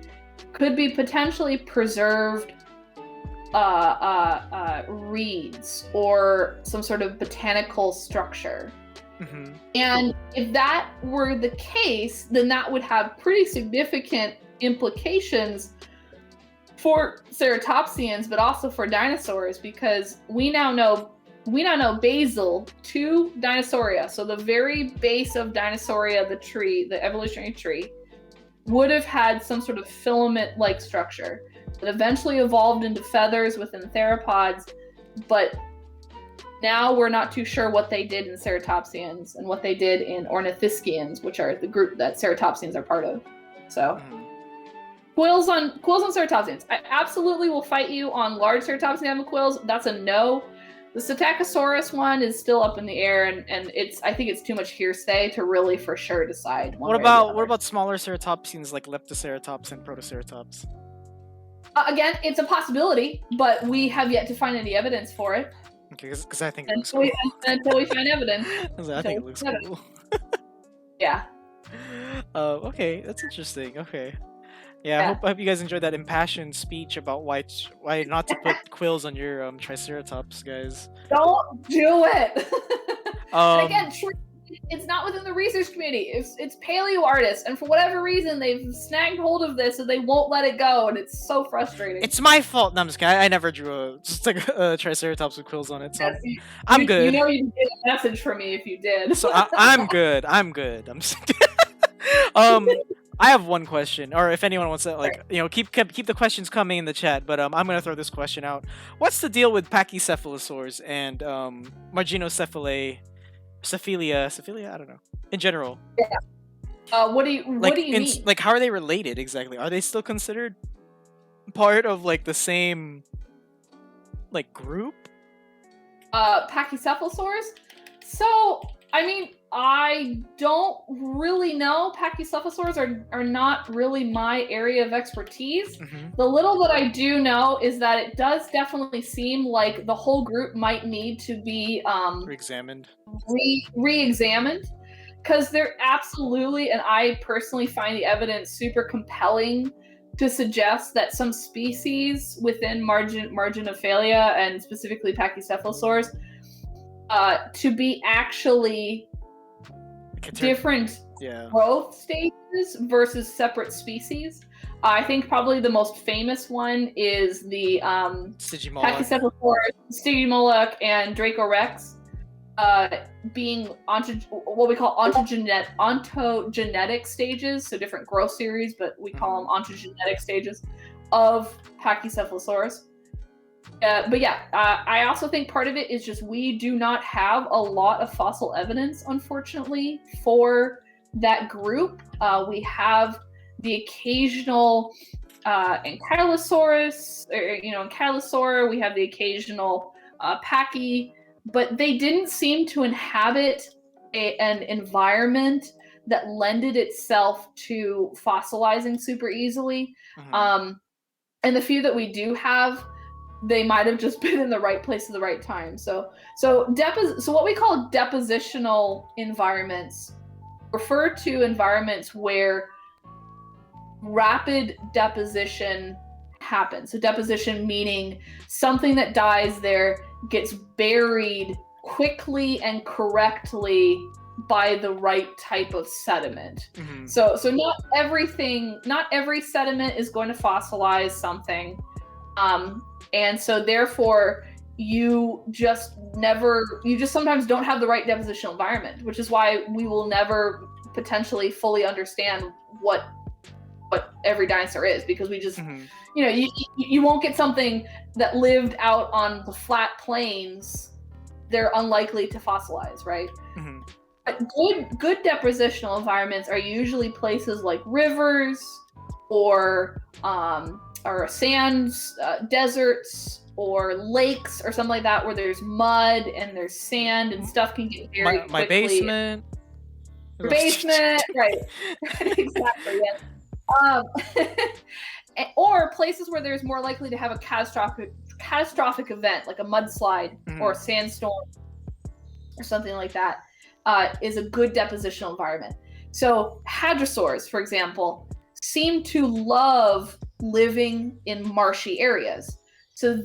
could be potentially preserved reeds or some sort of botanical structure. And if that were the case, then that would have pretty significant implications for ceratopsians, but also for dinosaurs, because we now know basal to Dinosauria, so the very base of Dinosauria, the tree, the evolutionary tree, would have had some sort of filament-like structure that eventually evolved into feathers within theropods, but now we're not too sure what they did in ceratopsians and what they did in ornithischians, which are the group that ceratopsians are part of. So, quills on ceratopsians. I absolutely will fight you on large ceratopsian quills. That's a no. The Psittacosaurus one is still up in the air, and I think it's too much hearsay to really for sure decide. What about smaller ceratopsians like Leptoceratops and Protoceratops? Again, it's a possibility, but we have yet to find any evidence for it. Okay, because I think it looks cool. cool. Until we find evidence. I think it looks cool. Yeah. Okay, that's interesting. Okay. Yeah, I hope you guys enjoyed that impassioned speech about why not to put quills on your Triceratops, guys. Don't do it. And again, it's not within the research community. It's paleo artists, and for whatever reason, they've snagged hold of this and they won't let it go, and it's so frustrating. It's my fault. No, I'm just kidding. I never drew a Triceratops with quills on it, so I'm good. You know you'd get a message from me if you did. So I'm good. I'm just I have one question, or if anyone wants to, keep the questions coming in the chat. But I'm gonna throw this question out. What's the deal with Pachycephalosaurs and Cephalia? I don't know. In general. Yeah. What do you mean? Like, how are they related exactly? Are they still considered part of the same group? Pachycephalosaurs? So, I mean, I don't really know. Pachycephalosaurs are not really my area of expertise. The little that I do know is that it does definitely seem like the whole group might need to be re-examined. Re-examined. because they're absolutely, and I personally find the evidence super compelling to suggest that some species within Marginophalia and specifically Pachycephalosaurs to be actually different growth stages versus separate species. I think probably the most famous one is the Pachycephalosaurus, Stygimoloch, and Dracorex being what we call ontogenetic stages, so different growth series, but we call them ontogenetic stages of Pachycephalosaurus. But yeah, I also think part of it is just we do not have a lot of fossil evidence, unfortunately, for that group. We have the occasional Ankylosaurus, Ankylosaur. We have the occasional Pachy, but they didn't seem to inhabit an environment that lended itself to fossilizing super easily. And the few that we do have, they might have just been in the right place at the right time. So what we call depositional environments refer to environments where rapid deposition happens. So deposition meaning something that dies there gets buried quickly and correctly by the right type of sediment. So not every sediment is going to fossilize something. And so therefore you just sometimes don't have the right depositional environment, which is why we will never potentially fully understand what every dinosaur is, because we just you won't get something that lived out on the flat plains. They're unlikely to fossilize, right? But good depositional environments are usually places like rivers or sands, deserts, or lakes, or something like that, where there's mud and there's sand and stuff can get buried quickly. My basement. Your basement, right? Exactly. Yeah. Or places where there's more likely to have a catastrophic event, like a mudslide or a sandstorm or something like that, is a good depositional environment. So hadrosaurs, for example, seem to love living in marshy areas. So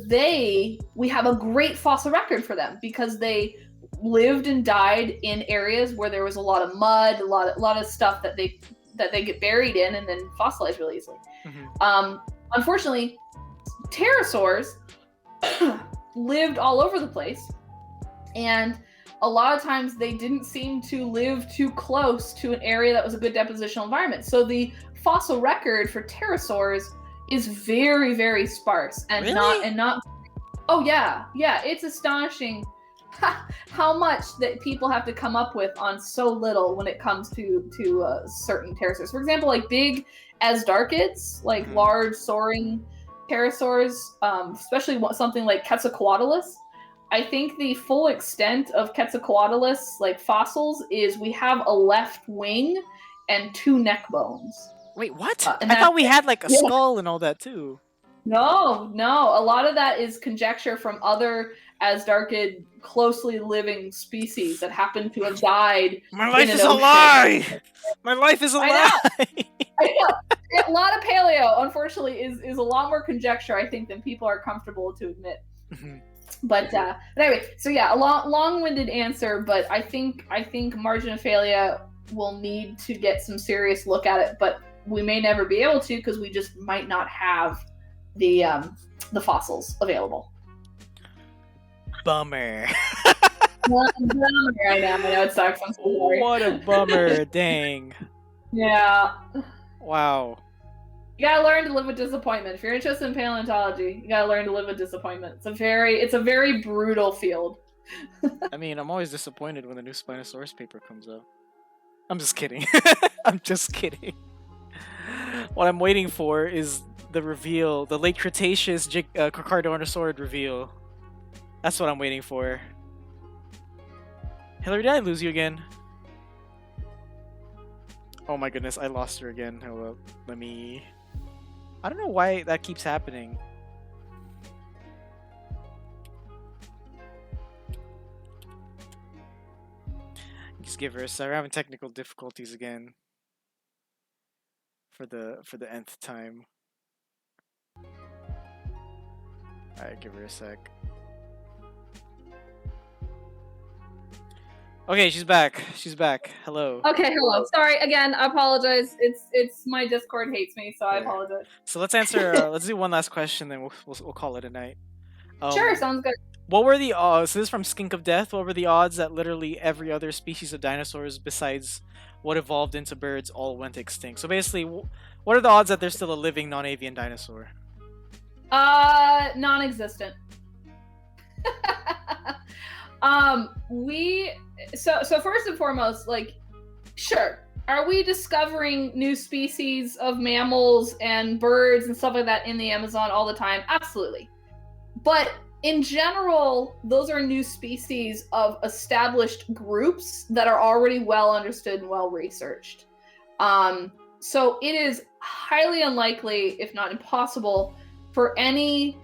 we have a great fossil record for them because they lived and died in areas where there was a lot of mud, a lot of stuff that they get buried in and then fossilize really easily. Unfortunately, pterosaurs lived all over the place, and a lot of times they didn't seem to live too close to an area that was a good depositional environment. So the fossil record for pterosaurs is very, very sparse and really? not. Oh yeah, it's astonishing how much that people have to come up with on so little when it comes to certain pterosaurs. For example, like big asdarchids, like large soaring pterosaurs, especially something like Quetzalcoatlus. I think the full extent of Quetzalcoatlus, like fossils, is we have a left wing and 2 neck bones. Wait, what? I thought we had like a skull and all that too. No. A lot of that is conjecture from other asdarchid closely living species that happen to have died. My life is a lie! My life is a lie! I know. A lot of paleo, unfortunately, is a lot more conjecture, I think, than people are comfortable to admit. But anyway, so yeah, a long-winded answer, but I think Marginophalia will need to get some serious look at it, but we may never be able to because we just might not have the fossils available. Bummer. I know it sucks. I'm so sorry. What a bummer! Dang. Yeah. Wow. You gotta learn to live with disappointment. If you're interested in paleontology, you gotta learn to live with disappointment. It's a very brutal field. I mean, I'm always disappointed when the new Spinosaurus paper comes out. I'm just kidding. I'm just kidding. What I'm waiting for is the reveal, the late Cretaceous Carcharodontosaurus reveal. That's what I'm waiting for. Hillary, did I lose you again? Oh my goodness, I lost her again. Hold up. I don't know why that keeps happening. Just give her a sec. We're having technical difficulties again. For the nth time. Alright, give her a sec. Okay, she's back. She's back. Hello. Okay, hello. Sorry again. I apologize. It's my Discord hates me, so I apologize. So let's answer. Let's do one last question, then we'll call it a night. Sure, sounds good. What were the odds? So this is from Skink of Death. What were the odds that literally every other species of dinosaurs besides what evolved into birds all went extinct? So basically, what are the odds that there's still a living non-avian dinosaur? Non-existent. So first and foremost, like, sure, are we discovering new species of mammals and birds and stuff like that in the Amazon all the time? Absolutely. But in general, those are new species of established groups that are already well understood and well researched. So it is highly unlikely, if not impossible, for any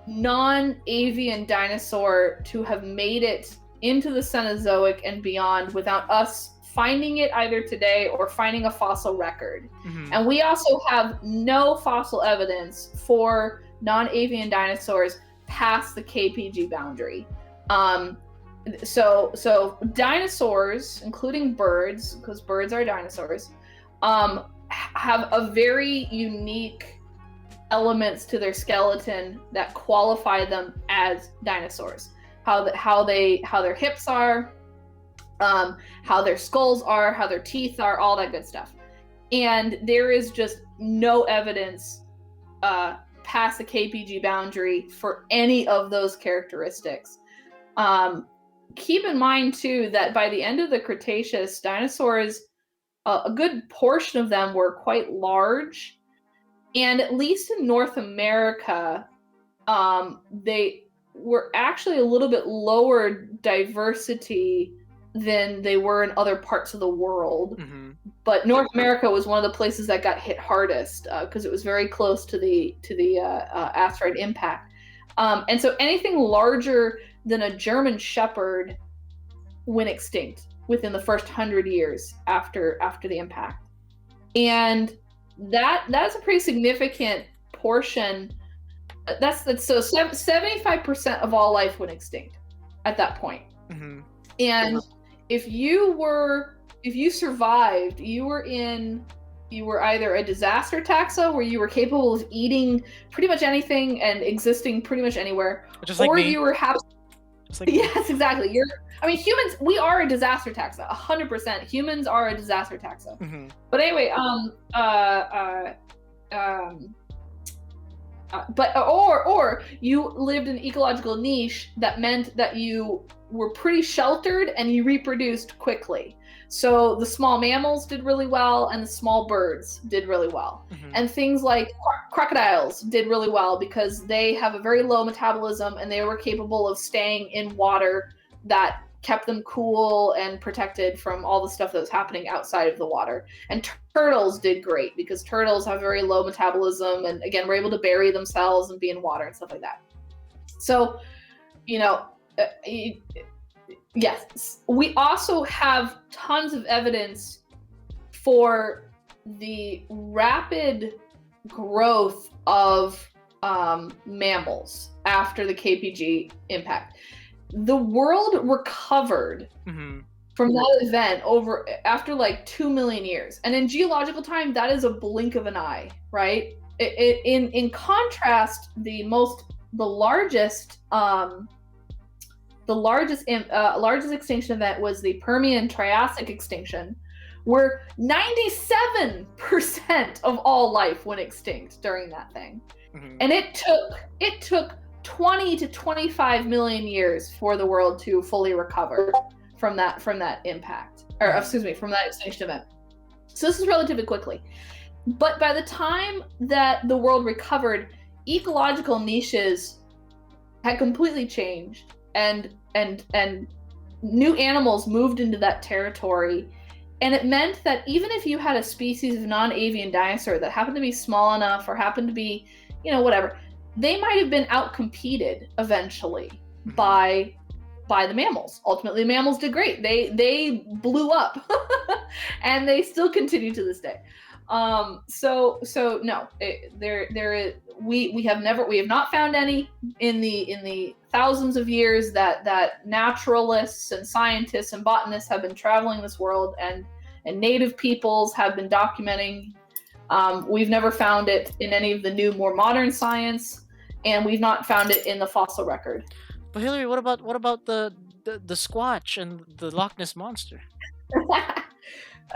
non-avian dinosaur to have made it into the Cenozoic and beyond without us finding it either today or finding a fossil record. Mm-hmm. And we also have no fossil evidence for non-avian dinosaurs past the KPG boundary. So dinosaurs, including birds, because birds are dinosaurs, have a very unique elements to their skeleton that qualify them as dinosaurs. How their hips are, how their skulls are, how their teeth are, all that good stuff. And there is just no evidence past the KPG boundary for any of those characteristics. Keep in mind too that by the end of the Cretaceous, dinosaurs, a good portion of them were quite large. And at least in North America, they were actually a little bit lower diversity than they were in other parts of the world. Mm-hmm. But North America was one of the places that got hit hardest because it was very close to the asteroid impact. And so anything larger than a German Shepherd went extinct within the first 100 years after the impact. And that's a pretty significant portion. That's so 75% of all life went extinct at that point. Mm-hmm. And if you survived, you were either a disaster taxa where you were capable of eating pretty much anything and existing pretty much anywhere, just like or me. you were yes, exactly. Humans, we are a disaster taxa, 100%. Humans are a disaster taxa. Mm-hmm. But anyway, or you lived in an ecological niche that meant that you were pretty sheltered and you reproduced quickly. So the small mammals did really well and the small birds did really well. Mm-hmm. And things like crocodiles did really well because they have a very low metabolism and they were capable of staying in water that kept them cool and protected from all the stuff that was happening outside of the water. And turtles did great because turtles have very low metabolism and again, were able to bury themselves and be in water and stuff like that. So, yes, we also have tons of evidence for the rapid growth of mammals after the KPG impact. The world recovered mm-hmm. from that event after like 2 million years. And in geological time, that is a blink of an eye, right? In contrast, the largest extinction event was the Permian Triassic extinction, where 97% of all life went extinct during that thing. Mm-hmm. And it took 20 to 25 million years for the world to fully recover from that impact, or excuse me, from that extinction event. So this is relatively quickly. But by the time that the world recovered, ecological niches had completely changed, and new animals moved into that territory. And it meant that even if you had a species of non-avian dinosaur that happened to be small enough or happened to be, whatever, they might have been outcompeted eventually by by the mammals. Ultimately, the mammals did great. They blew up, and they still continue to this day. So no, we have not found any in the thousands of years that naturalists and scientists and botanists have been traveling this world, and native peoples have been documenting. We've never found it in any of the new, more modern science, and we've not found it in the fossil record. But Hillary, what about the Squatch and the Loch Ness monster?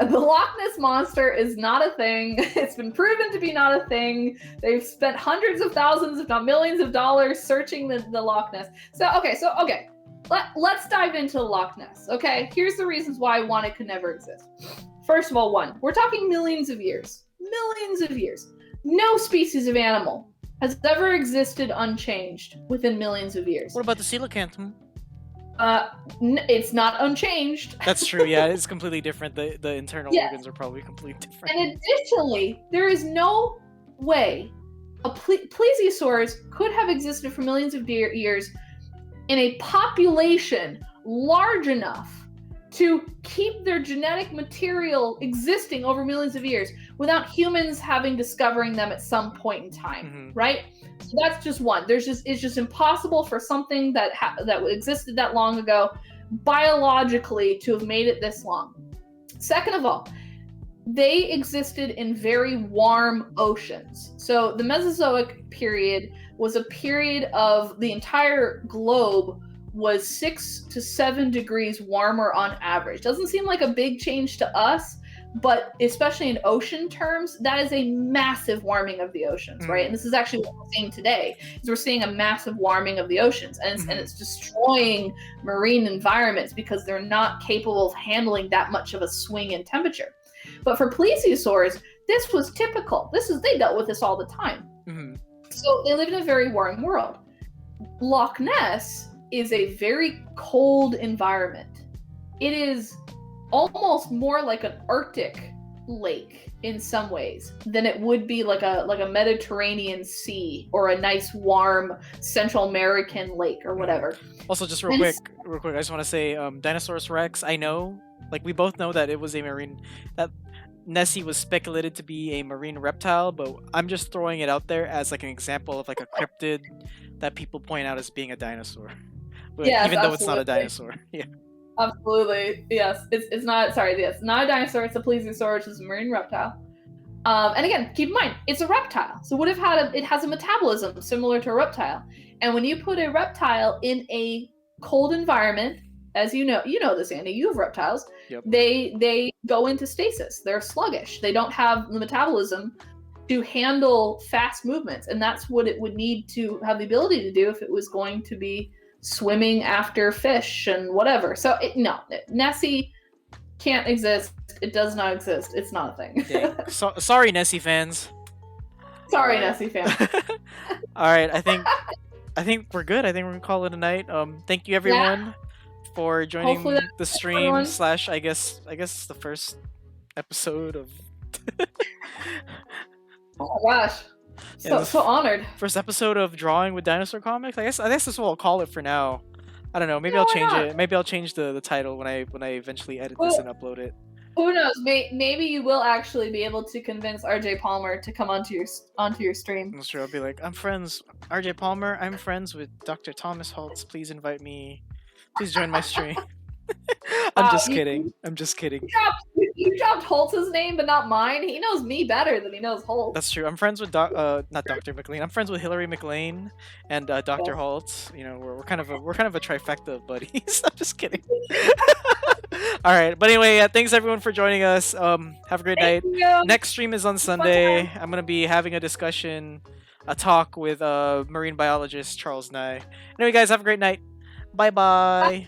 The Loch Ness monster is not a thing. It's been proven to be not a thing. They've spent hundreds of thousands, if not millions of dollars searching the Loch Ness. So okay. Let's dive into Loch Ness. Okay, here's the reasons why one, it could never exist. First of all, one, we're talking millions of years. Millions of years. No species of animal has ever existed unchanged within millions of years. What about the coelacanth? It's not unchanged. That's true. Yeah, it's completely different. The internal organs are probably completely different. And additionally, there is no way a plesiosaurs could have existed for millions of years in a population large enough to keep their genetic material existing over millions of years without humans discovering them at some point in time, right? So that's just one. It's just impossible for something that existed that long ago biologically to have made it this long. Second of all, they existed in very warm oceans. So the Mesozoic period was a period of the entire globe was 6 to 7 degrees warmer on average. Doesn't seem like a big change to us, but especially in ocean terms, that is a massive warming of the oceans, right? And this is actually what we're seeing today, is we're seeing a massive warming of the oceans, and it's destroying marine environments because they're not capable of handling that much of a swing in temperature. But for plesiosaurs, this was typical. They dealt with this all the time. So they lived in a very warm world. Loch Ness is a very cold environment. It is almost more like an Arctic lake in some ways than it would be like a Mediterranean Sea or a nice warm Central American lake or whatever. Also, just real quick, I just want to say, Dinosaurus Rex, I know, like, we both know that it was that Nessie was speculated to be a marine reptile, but I'm just throwing it out there as like an example of like a cryptid that people point out as being a dinosaur. But yes, even though it's not a dinosaur. Yeah. Absolutely. Yes. It's not not a dinosaur, it's a plesiosaur, which is a marine reptile. And again, keep in mind, it's a reptile. So it has a metabolism similar to a reptile. And when you put a reptile in a cold environment, as you know this, Andy, you have reptiles. Yep. They go into stasis. They're sluggish. They don't have the metabolism to handle fast movements, and that's what it would need to have the ability to do if it was going to be swimming after fish and whatever. So Nessie can't exist. It does not exist. It's not a thing. Sorry, Nessie fans. Sorry, Nessie fans. All right, I think we're good. I think we're gonna call it a night. Thank you everyone for joining the stream / I guess the first episode of. Oh my gosh. So honored. First episode of Drawing with Dinosaur Comics. I guess this is what I'll call it for now. I don't know. Maybe I'll change it. Maybe I'll change the title when I eventually edit this and upload it. Who knows? Maybe you will actually be able to convince RJ Palmer to come onto your stream. That's true. I'll be like, I'm friends, RJ Palmer. I'm friends with Dr. Thomas Holtz. Please invite me. Please join my stream. I'm just kidding. You dropped Holtz's name, but not mine. He knows me better than he knows Holtz. That's true. I'm friends with not Dr. McLean. I'm friends with Hillary McLean and Dr. Holtz. You know, we're kind of a trifecta of buddies. I'm just kidding. All right, but anyway, thanks everyone for joining us. Have a great night. Next stream is on Sunday. I'm gonna be having a talk with marine biologist Charles Nye. Anyway, guys, have a great night. Bye. Bye.